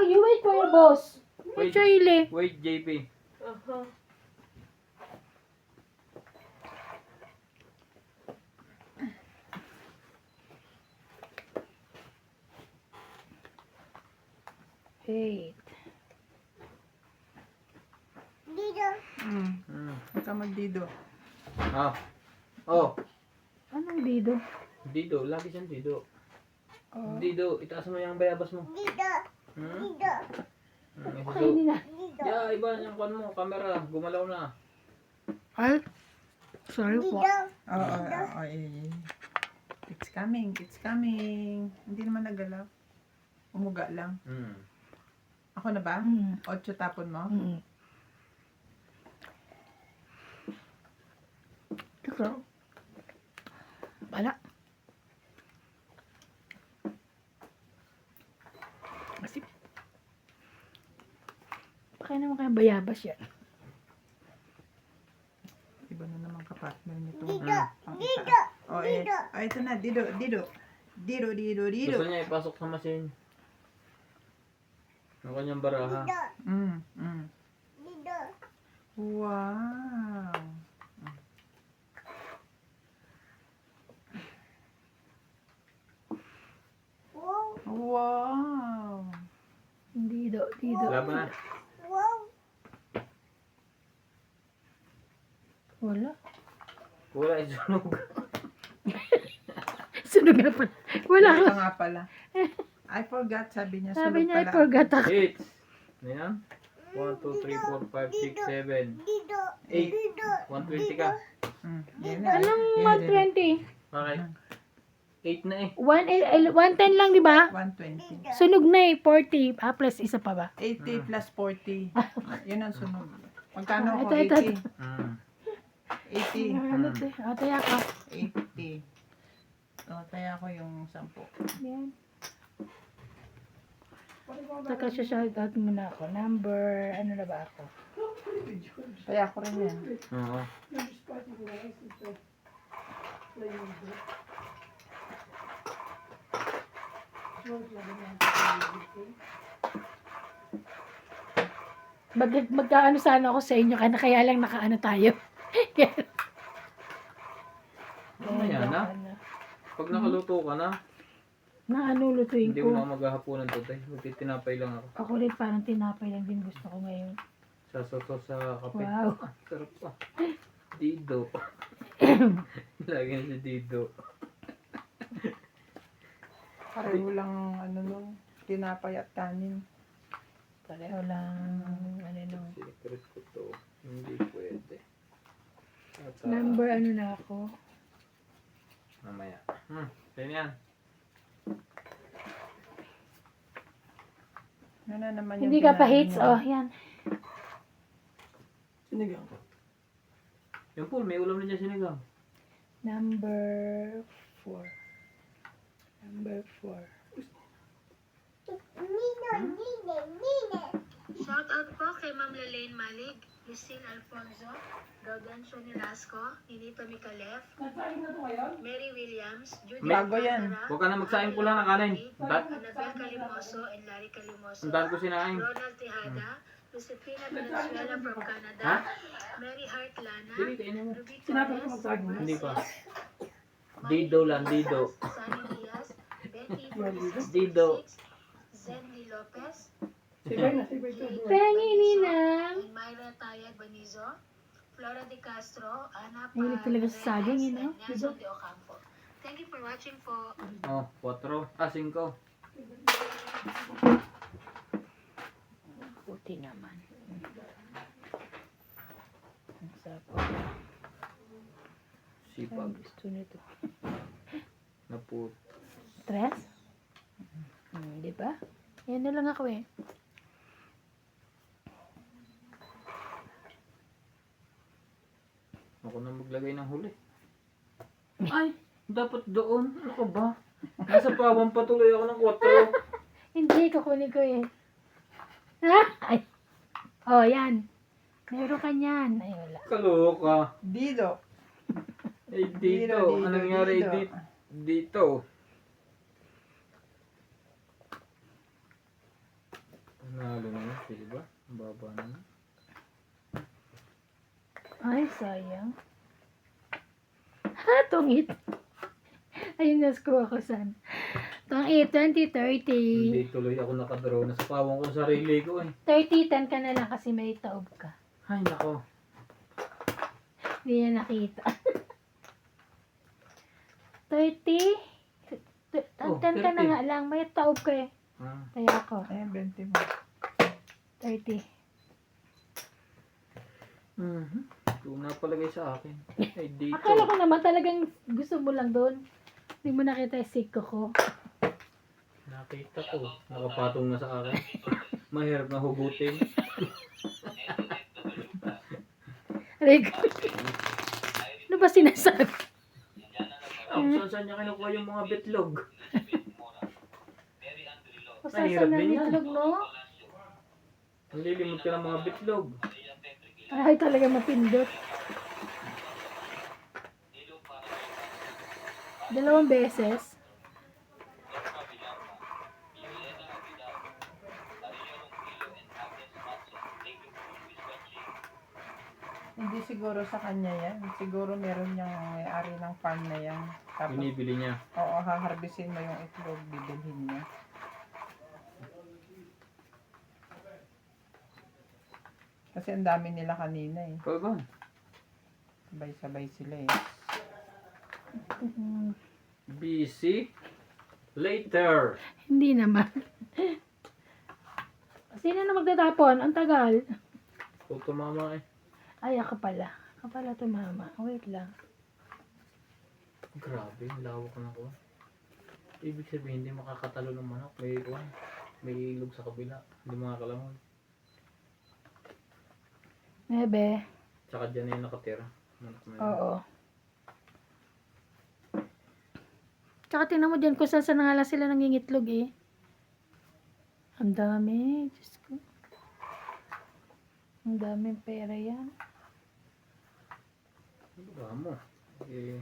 You wait for your boss. Wait. Charlie. Wait, JP. Wait. Huwag ka magdido. Ah. Oh. Anong dido? Dido. Lagi siyang Dido. Oh. Dido. Itaas mo yung bayabas mo. Kainin na. Yeah, iba yung kwan mo. Camera. Gumalaw na. Ay. Sorry po. Oo. It's coming. It's coming. Hindi naman nagalaw. Umuga lang. Ako na ba? 8 tapon mo? Ito. Wala. Kasi pakaya naman kaya bayabas yan. Iba na naman kapartner nito. Oh, ito na. Dido. Gusto niya ipasok sa machine. Ang kanyang baraha. Wow. Wow. Dido. Laban na. Wala. Wala isunog. Sunog na pala. Wala. Ito nga pala. I forgot, sabi niya. Sabi Sunog niya, I pala. forgot ako. 8. Ano yan? 1, 2, 3, 4, 5, 6, 7. 8. 120 ka. Yan na. Anong Yan, 120? Okay. 8 na eh. 110 lang, di ba? 120. Sunog na eh, 40. Plus isa pa ba? 80 plus 40. Yun ang sunog. Magkano ako? Ito. 80. 80. Ano to? Taya ka. 80. Taya ko yung 10. Yan. Saka shoutout muna ako. Number, ano na ba ako? Taya ko rin yan. Oo. Magkaano sana ako sa inyo, kaya lang nakaano tayo. Mamaya na. Pag nakaluto ka na, Naano lutuin hindi mo ko. na maghahaponan to, tay. Magtitinapay lang ako. Ako rin parang tinapay lang din gusto ko ngayon. Sasoto sa kape. Wow. Sarap pa. Dido. Lagi na si Dido. Pareho lang ano nung tinapay at kanin. Pareho lang, ano nung. Secret ko to. Hindi pwede. At, Number ano na ako. mamaya. Kaya yan. Ano naman Hindi ka pa kinain hits, niya? oh, yan. Sinigang. Yung pool, may ulam na dyan sinigang. Number 4. Number 4. Shout out po kay Ma'am Lalaine Malig, Lucille Alfonso, Gaudencio Nilasco, Ninito Micalef, Mary Williams, Judy Bago yan. Alcantara, Huwag ka na magsaing po lang ng kanin. Annabel Calimoso and Larry Calimoso, Ang dahil ko sinaing. Ronald Tejada, Josefina Valenzuela from Canada, Ha? Mary Hart Lana, Hindi, kainin mo. Ruby Torres, Hindi pa. Manny Dido lang, Dido. Sunny Diaz, Betty 46, Dido. Zenly Lopez, Pengi Ninang. and Myra Tayag Banizo, Flora De Castro, Ana Mahilig talaga sa saging, Paredes, eh, no? and Nelson De Ocampo. Thank you for watching po. Oh, 4. 5. Puti naman. Ang sarap. Sipag. Ang gusto nito. Naput. Stress? Di ba? Yan na lang ako eh. Ako na maglagay ng huli. Ay, dapat doon. Ano ka ba? Nasa pawang patuloy ako ng 4. Hindi, kukunin ko eh. Ha? Ay. Oh, yan. Meron ka niyan. Ay, wala. Kaloka. Dido. Eh, dito. Anong nangyari dito? Panalo na yun. Sige ba? Ang baba na. Ay, sayang. Ha, tungit. Ayun, naskuha ko san. Tungit, 2030. Hindi tuloy ako nakadraw. Nasa pawang ko sarili ko eh. 30-10 ka na lang kasi may taob ka. Ay, nako. Hindi niya nakita. 30? Oh, 10 ka na 30. nga lang. May taob ka eh. Kaya ako. Ayan, 20 mo. 30. Ito na palagay sa akin. Ay, dito. Akala ko naman talagang gusto mo lang doon. Hindi mo nakita yung siko ko. Nakita ko. Nakapatong na sa akin. Mahirap na hugutin. Rick. Ano ba sinasabi? Saan niya kinukuha yung mga bitlog? Pasasan ng itlog, no? Ang lilimot ka ng mga bitlog. Ay, talaga mapindot. 2 beses. Hindi siguro sa kanya yan. Siguro meron niyang may-ari ng farm na yan. Tapos, Binibili niya. oo, haharbisin mo yung itlog, bibilhin niya. Kasi ang dami nila kanina eh. Kagan. Sabay-sabay sila eh. Busy. Later. Hindi naman. Sino na magtatapon? Ang tagal. O tumama eh. Ay, ako pala. Ako pala tumama. Wait lang. Grabe, lawak na ko. Ibig sabihin, hindi makakatalo ng manok. May ilog sa kabila. Hindi makakalangon. Nebe. Tsaka dyan na yung nakatira. Manok na yun. Oo. Tsaka tingnan mo dyan kung saan nga lang sila nangingitlog eh. Ang dami. Diyos ko. Ang daming pera yan. Baka mo. Eh,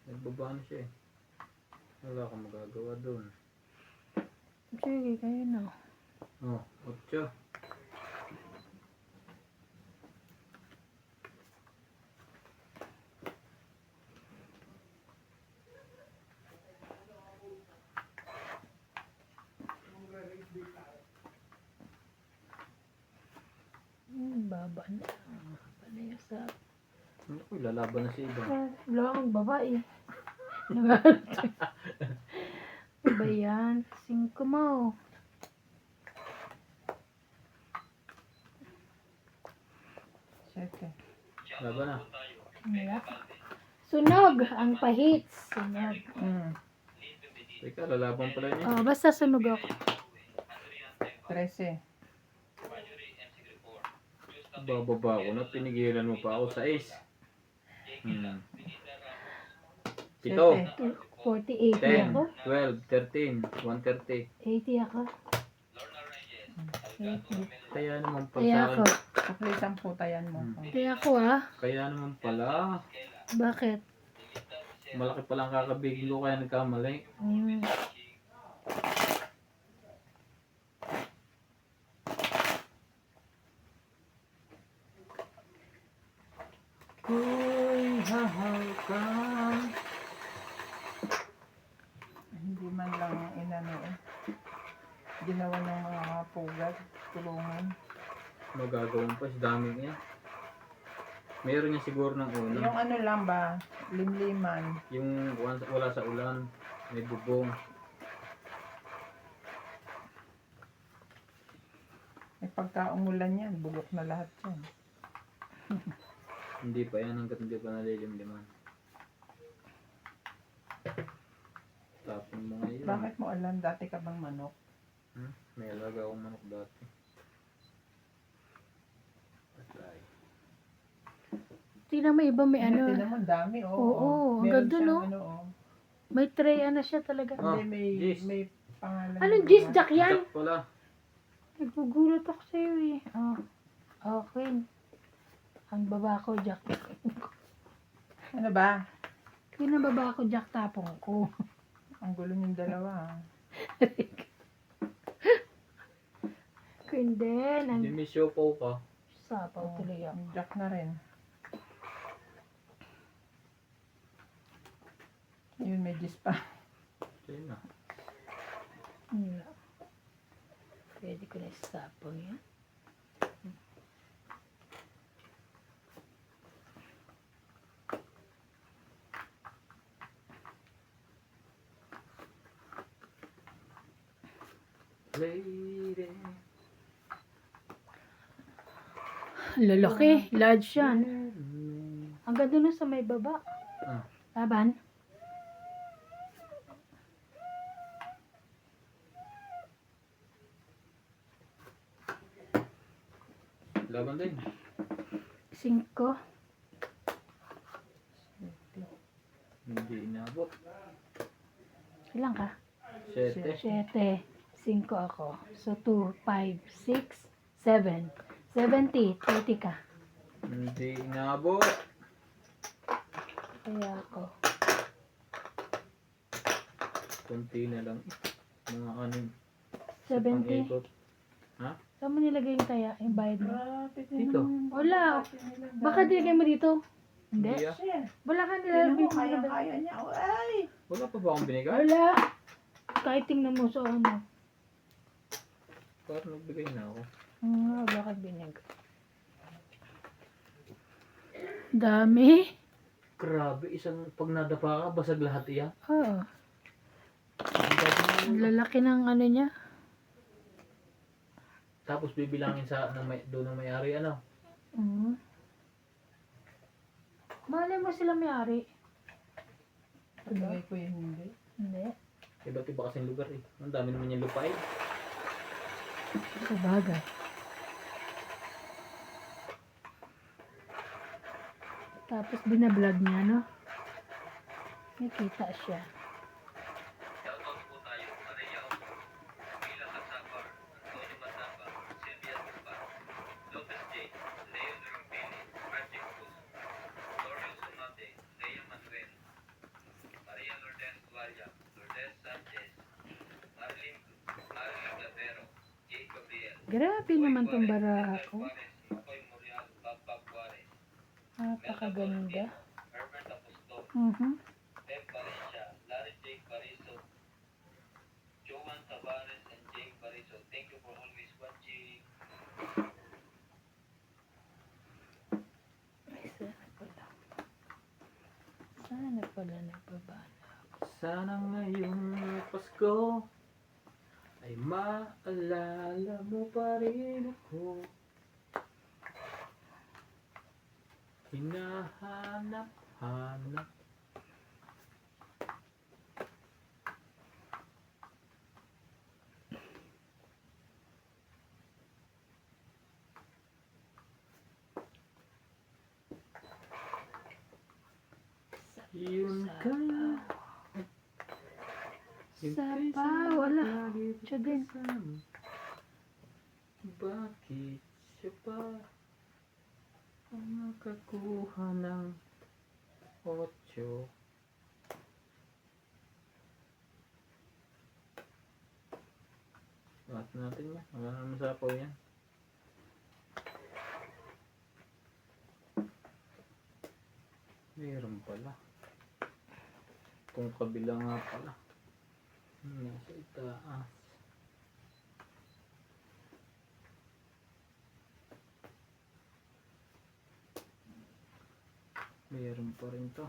nagbaba na siya eh. Wala akong magagawa doon. Sige, kayo na. Oh, 8. Laban. Panay sa... Uy, lalaban na si iba. Wala akong babae. Nagalit. Ano ba yan? 5 mo. Siyete. Laban na. Wala. Sunog ang pahits. Sunog. Teka, lalaban pala niya. Oh, basta sunog ako. 13. Bababa ako na, pinigilan mo pa ako sa ace. 7, 48 10, ako. 12, 13, 130. 80 ako. 80. Kaya naman pala. Kaya ako. Kapag isang putayan mo. Kaya ako ah. Kaya naman pala. Bakit? Malaki palang kakabigin ko kaya nagkamali. Ko'y hahawkan. Hindi man lang inano eh. Ginawa ng mga pugad. Tulungan. Magagawin pa, si dami niya. Meron niya siguro ng una. Yung ano lang ba? Limliman. Yung wala sa ulan, may bubong. Eh pagka umulan yan, bulok na lahat yan. Hindi pa yan hanggat hindi pa nalilimliman. Tapon mo ngayon. Bakit mo alam? Dati ka bang manok? May alaga akong manok dati. Patay. Tingnan mo iba may ano. Tingnan mo, dami oh. Oo, ang Meron ganda, siyang no? ano oh. May tray ano siya talaga. Ah, Hindi, Jis. may pangalan. Anong yun, Jis diba? Jack yan? Jack pala. Nagpugulat ako sa'yo eh. Oh. Okay. Ang baba ko, Jack. Ano ba? Yung ang baba ko, Jack tapong ko. Ang gulo yung dalawa. Queen din. Ang Hindi may siopaw pa. sapaw tuloy ako. Jack na rin. Yun, may gis pa. Sige na. Wala. Pwede ko na sapaw yan. Lady. Lalaki. Large yan. Ang ganda nun sa may baba. Ah. Laban. Laban din. 5. Hindi inabot. Ilang ka? 7. 7. 5 ako. So, 2, 5, 6, 7. 70. 30 ka. Hindi inabot. Kaya ako. Kunti na lang. Mga anim. 70. Pang-ikot. Saan mo nilagay yung taya? Yung bayad mo? Dito. Wala. Baka nilagay mo dito? Hindi. Hindi ah. Wala ka Tingnan nilagay mo, mo. kaya niya. Ay! Wala pa ba akong binigay? Wala. Kahit tingnan mo sa ano. Parang nagbigay na ako. Bakit binag? Dami. Grabe, isang pag nadapa ka, basag lahat iyan. Oo. Ang lalaki ng ano niya. Tapos bibilangin sa doon ng may-ari ano. Malay mo sila may-ari. Pagkagay ko yun, hindi. Hindi. Iba't iba kasing lugar eh. Ang dami naman yung lupa eh. Sa bagay. Tapos binablog niya, no? May kita siya. Shoutout po tayo, Maria Opo, Mila Casabar, Antonio Masaba, Sylvia Guzman, Lopez J, Leo Rumpili, Archie Cruz, Lorio Sumate, Lea Manuel, Maria Lourdes Dualia, Lourdes Sanchez, Marilyn Gavero, Jay Gabriel, Grabe naman tong baraha ko. Juarez, Makoy Morial, Babab Juarez, Napakaganda. Herbert Apostol, Pep Valencia, Larry Jake Bariso, Joan Tavares, and Jake Bariso. Thank you for always watching. Sana ngayong Pasko ay maalala mo pa rin ako. Hinahanap-hanap. Yun kaya. Sapa, wala. Siya din. Bakit siya pa ang nakakuha ng 8? Bakit natin yan? Wala naman sapaw yan. Meron pala. Kung kabila nga pala. Nasa itaas. Meron pa rin to.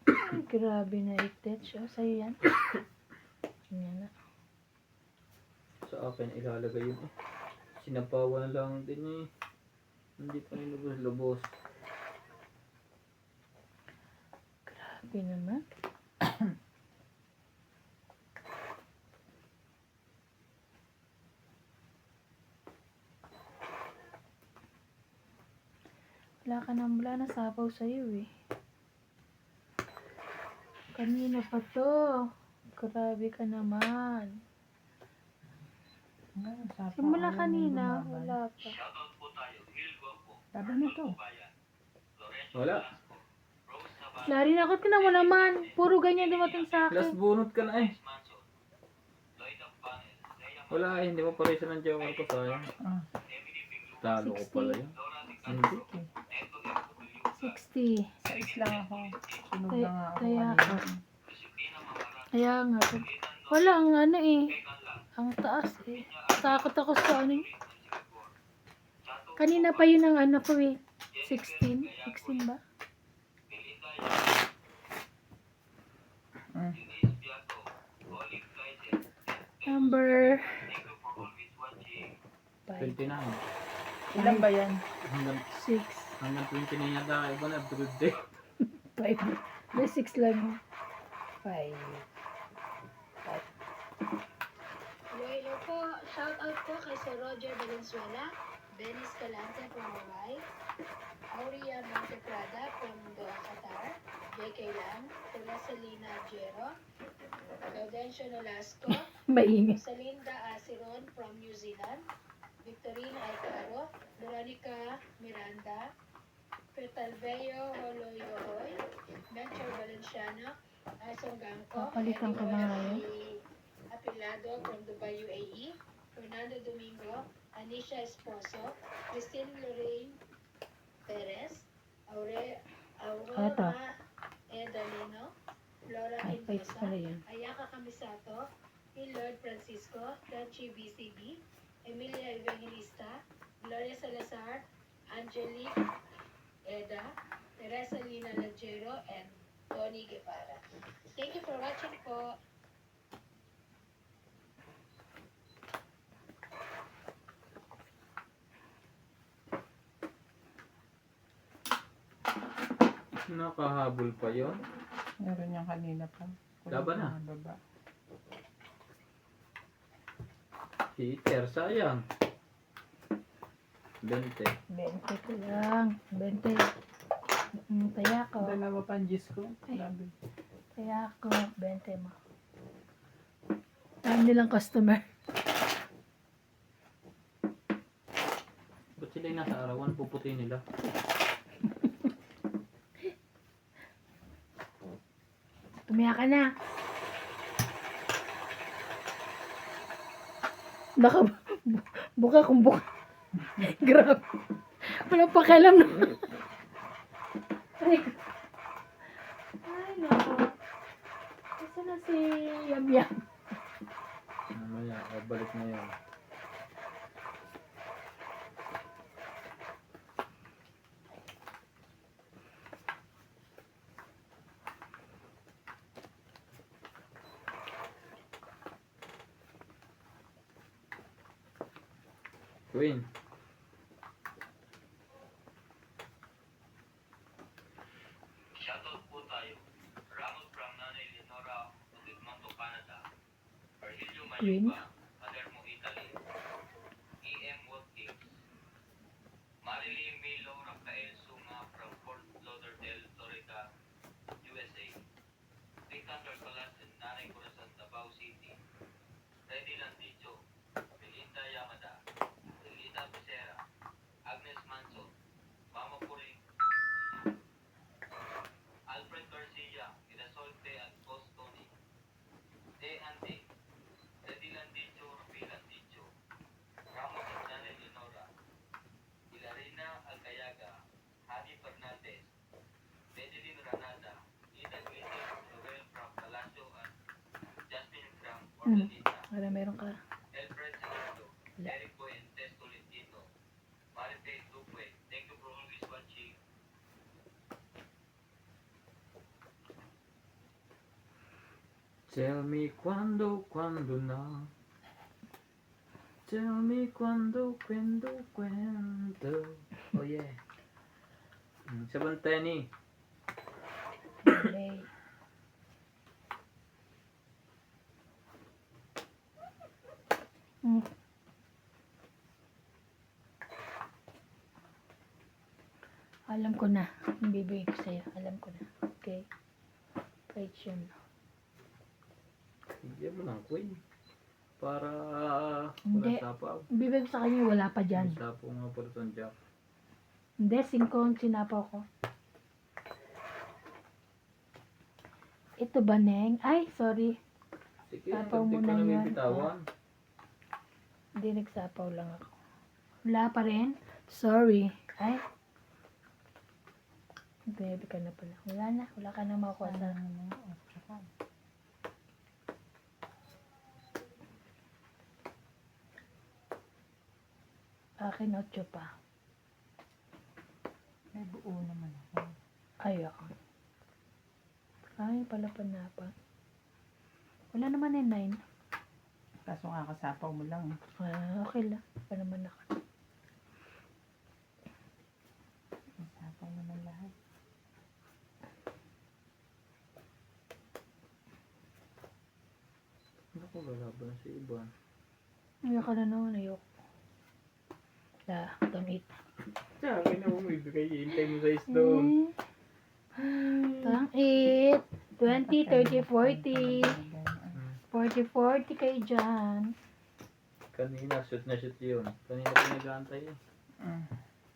Ay, grabe na i-touch. Oh, sa'yo yan. Yan na. Sa akin ilalagay yun eh. Sinapawan lang din eh. Hindi pa rin lubos-lubos. Grabe naman. Wala na sapaw sa'yo eh. Kanina pa to. Grabe ka naman. Simula kanina, wala pa. Shoutout po tayo. Hilgo po. Sabi nito. Bayan. Lorenzo Wala. Velasco. Rose Sabana. Narinakot ka na mo naman. Puro ganyan dumating sa Last akin. bunot ka na eh. Manson. Lloyd Panel. Leia Wala eh. Hindi mo paresan ng joker ko sayang. Ah, Emily Biglu. Talo ko pala yun. Laura Di Hindi. okay. Neto FW. 60. Sa isla ako. Sunog na nga ako Kaya- kanina. Disiplina Mamarang. Kaya nga. Ilan Wala ang ano eh. Pegan lang. Ang taas eh. Takot ako sa ano eh. Chato. Kanina pa yun ang ano ko eh. 16. 16 ba? Belinda Mm. Denise Biaco. Olive Kaiser. Number Thank you for always watching. 5. 29. Ilan ba yan? Hanggang 6. 29 yata iba na birthday. 5. May 6 lang. 5. Hello po. Shout out po kay Sir Roger Valenzuela, Benny Escalante from Hawaii, Aurea Monteprada from Doha, Qatar, J.K. Lam, Celina Jero, Gaudencio Nolasco, Maingay. Salinda Asiron from New Zealand, Victorina Alcaro, Veronica Miranda, Petalveo Holoyohoy, Melchor Valenciano, Asong Gangko, Papalitan ka ba ngayon? Apilado from Dubai, UAE, Fernando Domingo, Anisha Esposo, Christine Lorraine Perez, Eto. Aurora Edalino, Flora Ay, 5 Quintosa, pala yun. Ayaka Kamisato, Lord Francisco, Tachi BCB, Emilia Evangelista, Gloria Salazar, Angelique Eda, Teresa Lina Lagero, and Tony Guevara. Thank you for watching po. Nakahabol pa yon. Meron yan kanina pa. Laban na. Ang baba. Heater, sayang. 20. 20 ko lang. 20. Taya ko. Dalawa pang Diyos ko. Ay. Grabe. Taya ko. 20 mo. Time nilang customer. Ba't sila yung nasa arawan? Puputi nila. Tumiya ka na. Baka buka kung buka. Grabe. Walang pakialam na. Ay. Ay, naku. Kasi na na si Yam Yam? Mamaya, balik na yun. Queen. Shoutout po tayo. Ramon from Nanay Leonora, Monte Canada. Virgilio Queen? Mayuba, Palermo, Italy. E.M. Watkins. Marilyn Milo Rafael Sunga from Fort Lauderdale, Florida, USA. Rita Carcalas and Nanay Corazon, Davao City. Freddy Landicho. Belinda Yamada. Elita Becerra. Agnes Manso. Mama Puring. Alfred Garcia, Inasolte at Bostoni. De Ante, Freddy Landicho, Rafi Landicho, Ramos at Nanay Leonora, Hilarina Alcayaga, Hani Fernandez, Bedeline Ranada, Ida Guite, Joel from Palacio at Jasmine from Ordanita, Para meron ka. Elfred Segundo, Eric Buentes Tolentino, Maripay Duque. Thank you for always watching. Tell me quando na. Tell me quando. Oh yeah. Sabon Tenny. Okay. Mm. Alam ko na. Ang bibigay ko sa'yo. Alam ko na. Okay. Right yun. Bigyan mo ng Queen. Para Hindi. wala sapaw. Bibigay ko sa kanya wala pa dyan. May sapaw nga pala itong Jack. Hindi, 5 ang sinapaw ko. Ito ba, Neng? Ay, sorry. Sige, Sapaw hindi mo ko na na yan. bibitawan. Hindi, nagsapaw lang ako. Wala pa rin? Sorry. Ay. Baby ka na pala. Wala na. Wala ka na makuha sa... Akin 8 pa. May buo naman ako. Ayoko. Ay, pala panapa. Wala naman eh 9. Kaso nga kasapaw mo lang. Okay lang. Pa naman ako. Kasapaw naman lahat. Naku, wala ba na si Iban? Ayoko na naman. Ayoko. Tang 8. Sa akin na bumibigay. Hintay mo sa isdoon. Tang 8. 20, 30, 40. 40 kayo dyan. Kanina, shoot na shoot yun. Kanina pinag-aantay eh.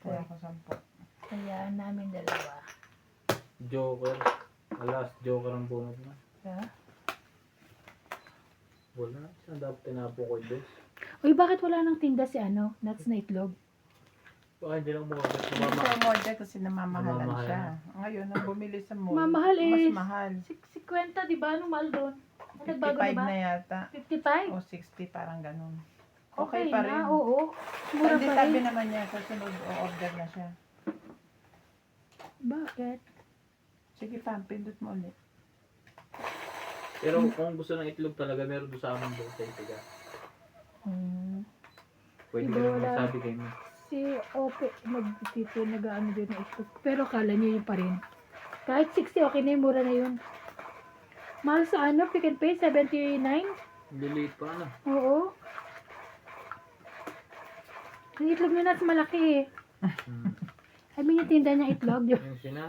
Kaya ako 10. Kaya namin dalawa. Joker. Alas, Joker ang bunot na. Ha? Wala. Saan dapat tinapo ko dos? Uy, bakit wala nang tinda si Nuts na itlog? Baka hindi lang makagat sa Hindi mama. sa model kasi namamahalan Namamahalan. siya. Ngayon, nang bumili sa mall, Mamahal mas eh. mahal. 50, di ba? Anong mahal doon? Ano, nagbago 55 na ba? na yata. 55? O 60, parang ganun. Okay, Okay pa rin. na, oo. Mura Hindi pa tabi rin. naman niya. Sa sunod, o-order na siya. Bakit? Sige pa, pindot mo ulit. Pero kung gusto ng itlog talaga, meron doon sa amin doon sa Itiga. Pwede Iba ka lang wala. magsabi kayo mo. Si Ope, nag-ano din ng itlog. Pero kala niyo yun pa rin. Kahit 60, okay na yun. Mura na yun. Mahal sa Pick and Pay, 79? Liliit pa na. Oo. Yung itlog niya Nuts malaki eh. I mean, yung tinda niya itlog. Yung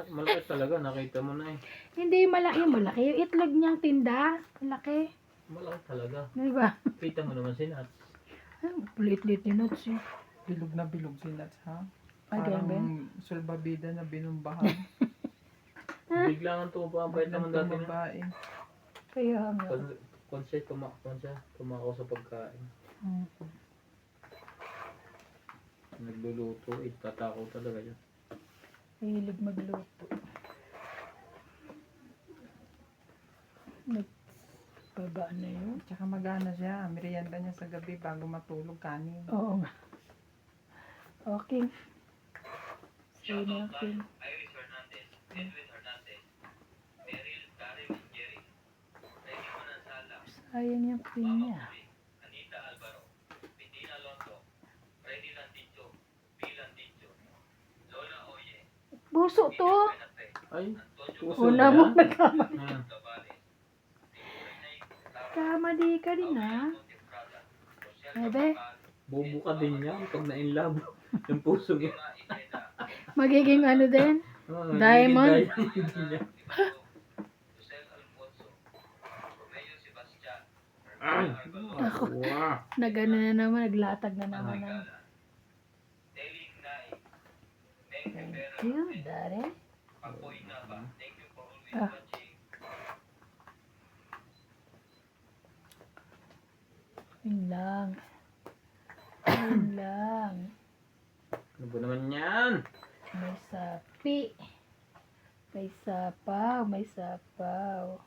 malaki talaga, nakita mo na eh. Hindi yung malaki. Yung malaki. Yung itlog niyang tinda. Malaki. Malaki talaga. Di ba? Kita mo naman si Nats. Ay, lit-lit ni Nuts eh. Bilog na bilog si Nuts, ha? Ay, Parang ganun sulbabida na binumbahan. Bigla nga tumapa ang bait naman dati na. babae. Kaya nga. Kung siya tumakaw sa pagkain. Nagluluto, tatakaw talaga yun. Mahilig magluto. Baba na yun. Tsaka magana siya. Merienda niya sa gabi bago matulog kanin. Oo nga. Okay. Sa'yo na Shoutout okay. tayo. Iris Hernandez, Edwin Hernandez, Meryl, Karen, Jerry, Freddy Manansala, Sayang yung queen Mama niya. Puri, Anita Alvaro, Medina Londo, Freddy Landicho, B. Landicho, Lola Oye, Buso to. Penape, Ay, Antonio puso Una ba mo yan? nagkama. Hmm. Gavales, Renay Lara, Tama di ka rin ha. Monteprada, Rochelle Bebe. Capapal, Bubo ka din yan pag na-inlove. Yung puso niya. Lima Iteda, Magiging ano din. Oh, Diamond. diamond niya. Josel Alfonso, Romeo Sebastian, Ay, Hermana Ako. wow. Nagano na naman. Naglatag na naman. Ng... Argala, Deling Nai, Meng Rivera, Cute, dare. Apoy Nava, thank you for always Ah. watching. Yun lang. Yun lang. Ano ba naman yan? May sapi. May sapaw. May sapaw.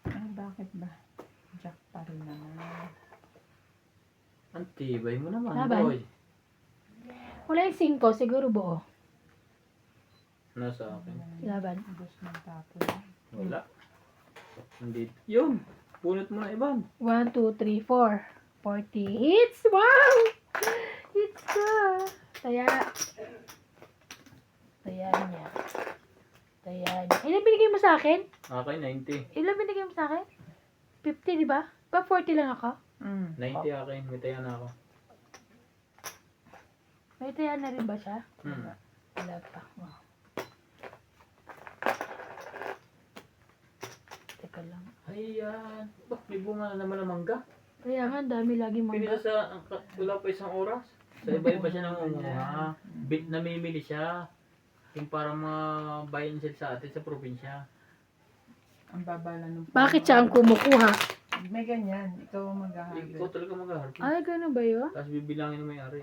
Ay, bakit ba? Jack pa rin naman. Ang tibay mo naman, Laban. boy. Wala yung 5. Siguro buo. Nasa akin. Laban. Ubus ng tapon. Wala. Hindi. Yun. Punot mo na iban. 1, 2, 3, 4. 40 hits. Wow! Hits ka. Taya. Taya niya. Taya niya. Ilan binigay mo sa akin? Akin, 90. Ilan binigay mo sa akin? 50, di ba? Pa 40 lang ako? 90 akin. May taya na ako. May taya na rin ba siya? Hmm. Wala pa. Wow. Teka lang. Ayan. Bah, may bunga na naman ng mangga. Kaya nga, ang dami laging Pinila mangga. sa, wala pa isang oras. Sa iba-iba siya nangunguha. Namimili siya. Yung parang mga bayan sila sa atin sa probinsya. Ang babala ng puno. Bakit siya ang kumukuha? May ganyan. Ikaw ang Ikaw maghahabit. talaga mag-harvest. Ay, gano'n ba yun? Tapos bibilangin ng may-ari.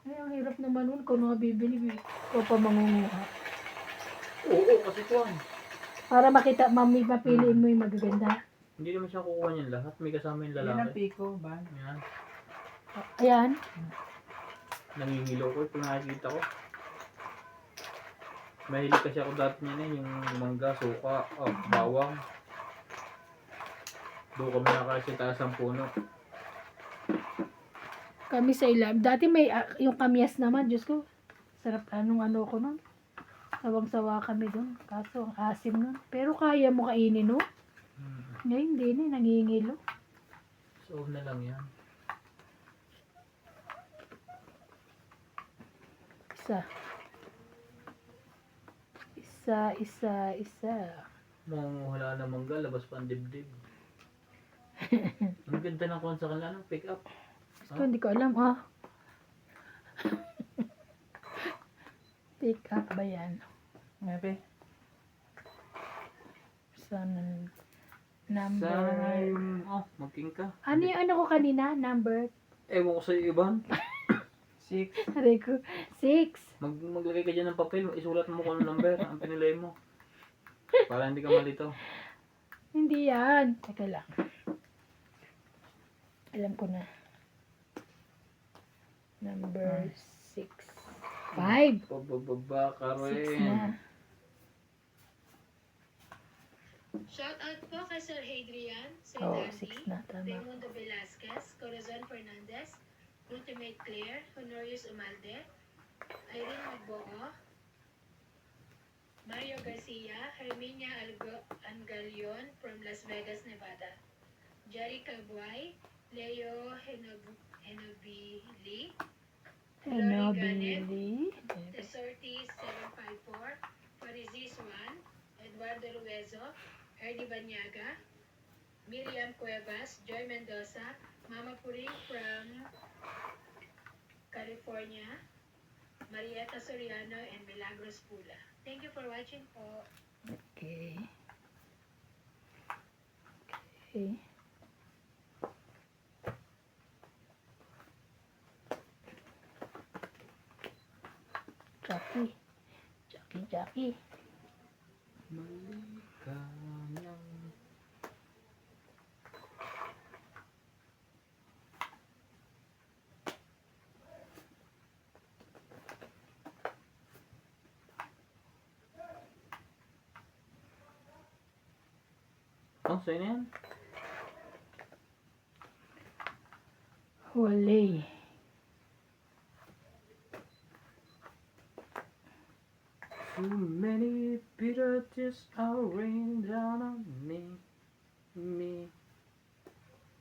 Ay, ang hirap naman nun. Kung ano bibili, ikaw pa mangunguha. Oo, kasi kuwan. Para makita, mapiliin mo yung magaganda. Hindi naman siya kukuha niyan lahat. May kasama yung Yan ang lalaki. piko ba? Yan. Ayan. Nangingilo ko pag nakikita ko. Mahilig kasi ako dati niyan yung mangga, suka, bawang. Doon kami nakasya taas ng puno. Kami sa ilam. Dati may, yung kamyas naman, Diyos ko. Sarap, ano ko nun. Sawang-sawa kami dun. Kaso, ang asim nun. Pero kaya mo kainin, no? Ngayon, hindi na. Nangingilo. So na lang yan. Isa. Wala na mangga, labas pa ang dibdib. Ang ganda ng kuwan sa kanila ng pick up. Diyos ko, hindi ko alam, oh. Pick up ba yan? Ngabe. Sana, number... Magking ka. Ano yung ano ko kanina? Number? Ewan ko sa iban. 6. Sabi ko, 6. Maglagay ka dyan ng papel, isulat mo kung ano number, ang pinilay mo. Para hindi ka malito. Hindi yan. Teka lang. Alam ko na. Number 6. 5. Pababa ka 6 rin. na. Shout out po kay Sir Hadrian, Sir Oo, Dandy, 6 na. Tama. Raimundo Velasquez, Corazon Fernandez, Ultimate Claire, Honorius Umalde, Irene Magboo, Mario Garcia, Herminia Angalion from Las Vegas, Nevada, Jerry Cabuay, Leo Henobili, Ano, Lori Ganet, Billy? Tesorti 754, Farizis 1, Eduardo Ruezo, Ernie Banyaga, Miriam Cuevas, Joy Mendoza, Mama Puring from California, Marieta Soriano, and Milagros Pula. Thank you for watching po. Okay. Okay. Chucky. Jackie, Jackie. Maligayang oh, sa'yo na yan. Wale. Too many bitter tears are raining down on me.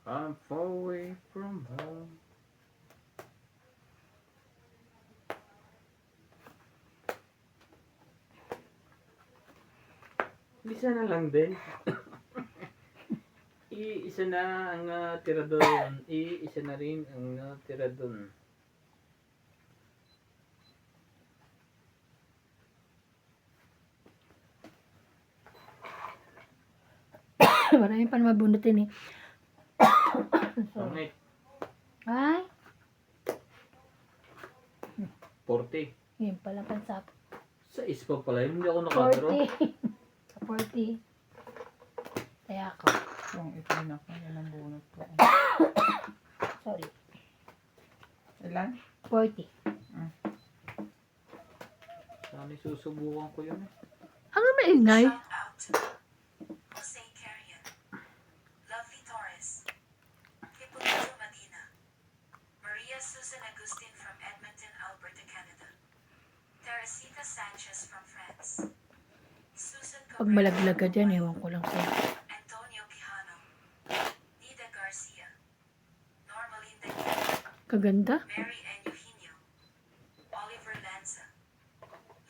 I'm far away from home. Isa na lang din. Isa na ang tira doon. Isa na rin ang tira doon. Marami pa na mabunutin eh. Pangit. Ay, 40. yun pala pansap. Sa ispa pala yun. Hindi ako nakadro. 40. 40. Kaya ako. Yung ito na ako, yan ang bunot ko. Sorry. Ilan? 40. Sana susubukan ko yun eh. Ano maingay? Shout out. Jose Carrion. Lovely Torres. Hipólito Medina. Maria Susan Agustin from Edmonton, Alberta, Canada. Teresita Sanchez from France. Susan Pag malaglag ka dyan, ewan ko lang sa'yo. Antonio Quijano. Nida Garcia. Normalinda Guerra. Kaganda? Mary N. Eugenio. Oliver Lanza.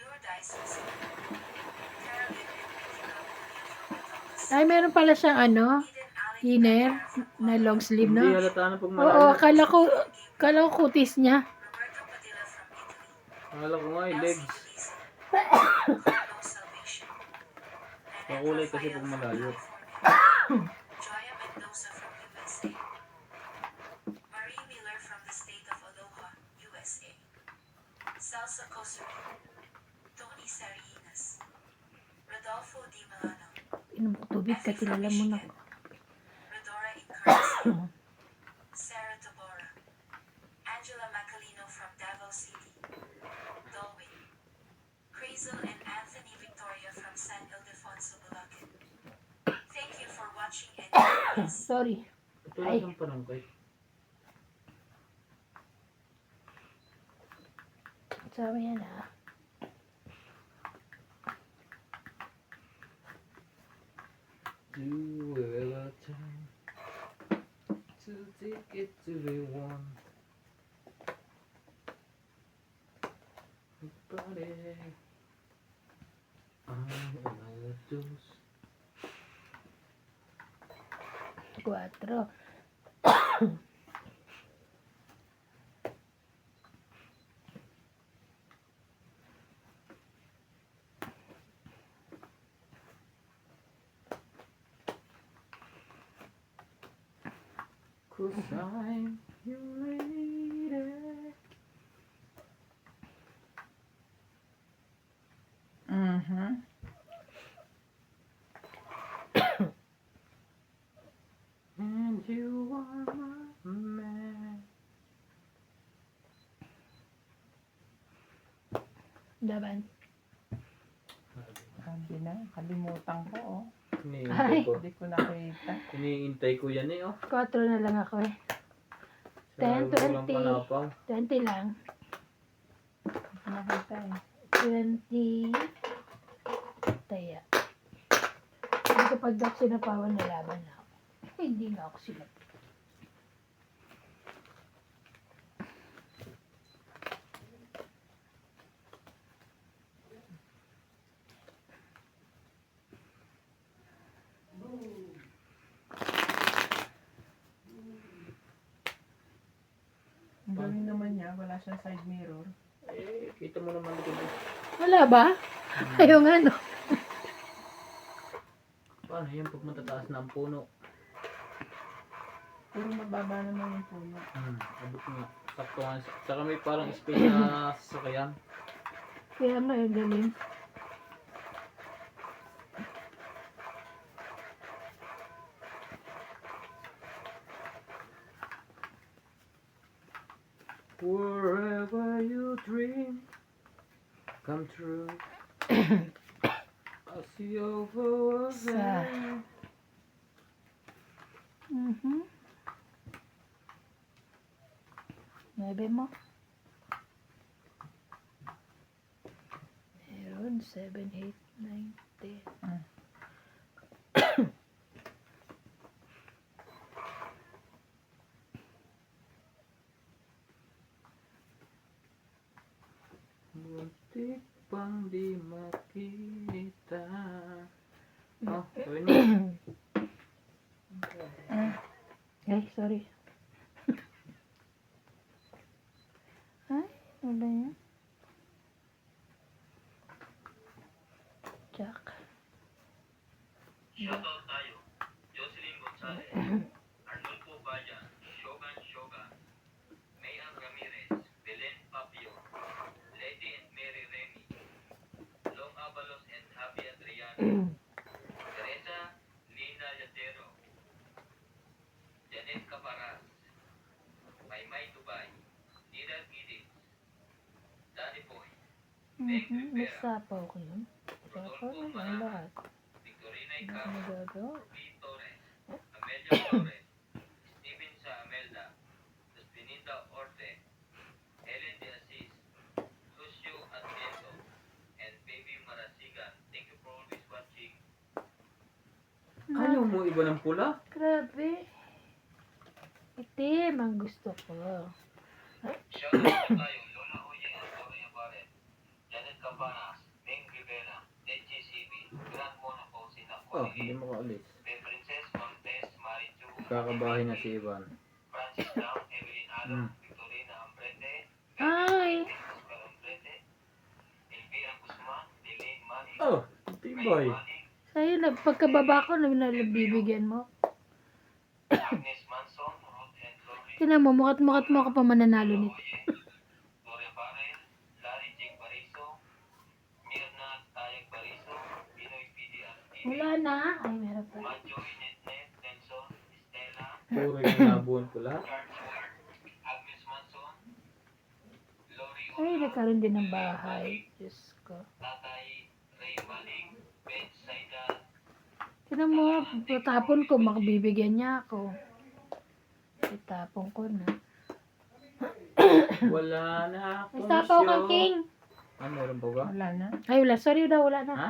Lourdes Susan. Caroline Enriqueta. Ay, meron pala siyang ano, Eden inner Allen. na long sleeve, Hindi no? halata na pag Oo, malayo. akala ko kutis niya. Roberto Padilla from Italy. Akala ko nga eh, legs. Carlo Salvation. Makulay kasi pag malayo. Joya Mendoza from USA. Marie Miller from the state of Aloha, USA. Salsa Kosovo. Tony Sarinas. Rodolfo Di Milano. Inom ko tubig, katilala mo na. Rodora Encarnacion. Sarah Tabora. Angela Macalino from Davao City. Dolwyn. Crazel and Anthony Victoria from San Ildefonso, Bulacan. Thank you for watching and please Sorry. Ito lang ang panangkay. Sabi yan ah. Do we have time to take it to the one? Body. I'm overdose. 4. Cause I'm your lady. Mhm. And you are my man. Laban. Sabi na, kalimutan ko, oh. Iniintay ko. Hindi ko nakita. Iniintay ko yan eh, oh. 4 na lang ako eh. Sabi 10, ko lang 20. panapaw. 20 lang. Hindi ko nakita eh. 20. Taya. Hindi ko pag daw sinapawan na laban na ako. Hindi nga ako sila. Ang galing naman niya, wala siyang side mirror. Eh, kita mo naman dito. Wala ba? Ayaw nga no. Paano yan pag matataas na ang puno? Puro mababa naman yung puno. Abot nga. Sakto nga. Saka may parang space na sasakyan. Kaya nga yung galing. Wherever you dream come true. I see over Sa. Nuebe mo. Meron, 7, 8, 9, 10. Muntik pang di makita. Oh, gawin mo. Ay, sorry. Ay, ano ba yan? Jack. Shoutout tayo. Jocelyn Gonzalez, Arnulfo Bayan, Shogun Shoga, Mayan Ramirez, Belen Papio, Lady and Mary Remy, Long Avalos and Javi Adriano, Teresa Lina Yatero, Janet Caparas, Maymay Dubai, Nira Gidis, Danny Boy, Nasapaw ko yun. Sapaw na lang lahat. Victorina Ano Icaro, nagagawa? Ruby Torres, Amelia Flores, Steven Sa Amelda, Benita Orte, Helen De Assis, Lucio Adieto, and Baby Marasigan. Thank you for always watching. Ayaw mo iba ng pula? Grabe. Itim ang gusto ko. Shoutout po tayo, Lola Oye and Gloria Barret, Janet Cabanas, Ming Rivera, Deji CB, Grand Monaco, Sina Oh, hindi Colin, mo kaalis. Princess Montes, Marichu, Kakabahin na si Ivan. Francis Lam, Evelyn Alon, Victorina Ambrete, Ay! Oscar Ambrete, Elvira Guzman, Delaine Manning, Oh, May tiboy. Manning, Sa'yo, pagkababa ko, nabibigyan mo. Agnes Manson, Ruth and Lori, Tinan mo, mukat-mukat mo ako pa mananalo nito. Oye, Gloria Barrel, Larry Jake Bariso, Mirna Tayag Bariso, Pinoy PDR TV, Wala na. Ay, meron pa. Majoy Netnet, Nelson, Estela, Puro yung nabuhan pula. Charles Ward, Agnes Manson, Lori Ay, Una, nagkaroon din ng bahay. Diyos ko. Tatay Ray Baling, Ben Saida, Tinan mo, patapon ko, makabibigyan niya ako. Itapon ko na. Wala na May akong sapaw kang show. king. Ah, meron pa ba? Wala na. Ay, wala. Sorry daw, wala na. Ha?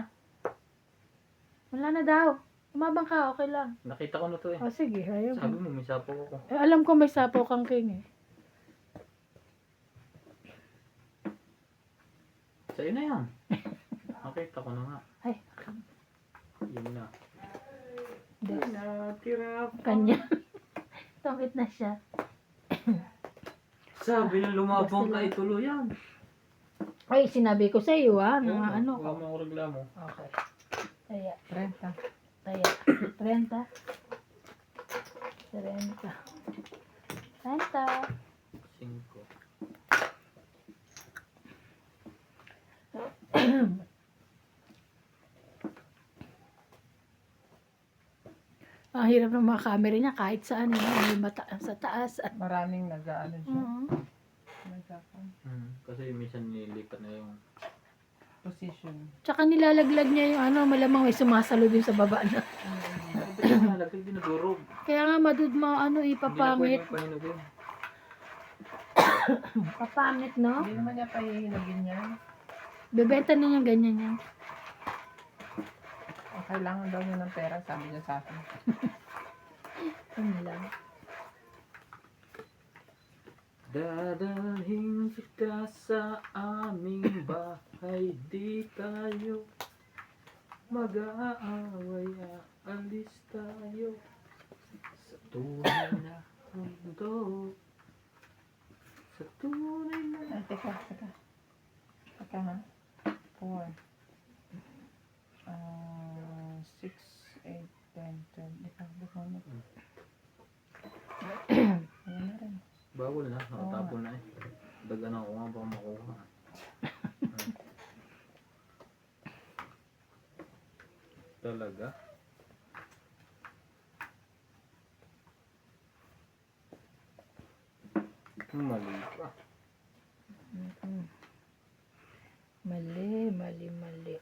Wala na daw. Umabang ka, okay lang. Nakita ko na to eh. O, sige. Ayaw Sabi mo. mo, may sapaw ako. Alam ko may sapaw kang king eh. Sa'yo na yan. Nakita ko na nga. Ay, Yun na. Des. Natira pa. Kanya. Tungit na siya. Sabi na lumabang ka ituluyan. Ay, sinabi ko sa iyo na ano Wala ko. mo ako reklamo. Okay. Taya, 30. taya. 30. 30. 30. 5. Ang hirap ng mga camera niya kahit saan. May mata sa taas. At, Maraming nag-ano siya. Kasi minsan nililipat na yung Position. Tsaka nilalaglag niya yung malamang may sumasalo din sa baba na. nalagay din nadurog. Kaya nga madudma ipapangit. Hindi na pwede pahinugin. Papangit, no? Hindi naman niya pahihinagin yan. Bebenta na niya ganyan yan. Kailangan daw niya ng pera, sabi niya sa akin. Ano lang. Dadalhin kita sa aming bahay, di tayo mag-aaway, aalis tayo sa tunay na mundo. Sa tunay na... Ay, teka. Teka ha. 4. 6, 8, 10, 12. Ikaw, bukong mo. Ayan na rin. Bawal na, nakatapon na eh. Dagan ako nga baka makuha. Talaga? Mali pa. Mm-mm. Mali, mali, mali.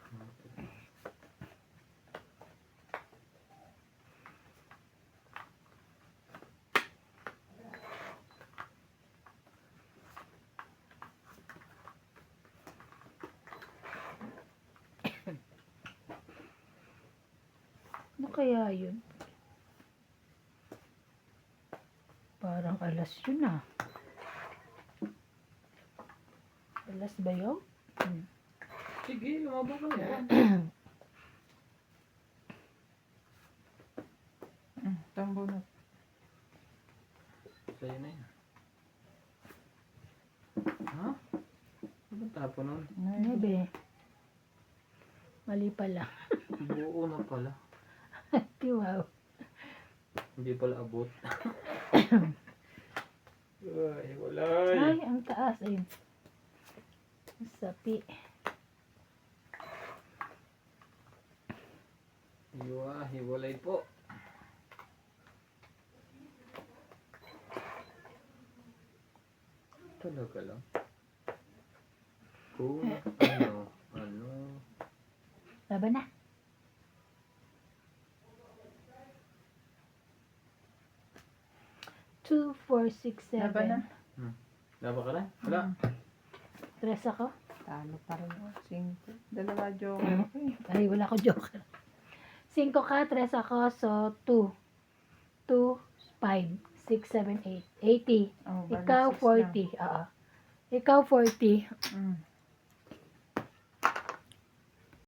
Ano kaya yun? Parang alas yun ah. Alas ba yun? Sige, lumabas ka yan. Tambo na. Sa'yo na yan. Ha? Ano ba tapo nun? Nebe. Mali pala. Buo na pala. Wow. Hindi pala abot. Ay, walay. Ay, ang taas. Ayun. Sapi. Hiwalay po. Talaga lang. Kung ano. Laban na. Two, four, six, Laban na. seven. Laban ka na? Wala. Tres ako. Talo pa rin ako. 5. Dalawa joker. Ay, wala ko joker. 5 ka, 3 ako. So, 2. 2, 5, 6, 7, 8. 80. Oh, Ikaw, balik 6 lang. 40. Oo. Ikaw, 40. Mm.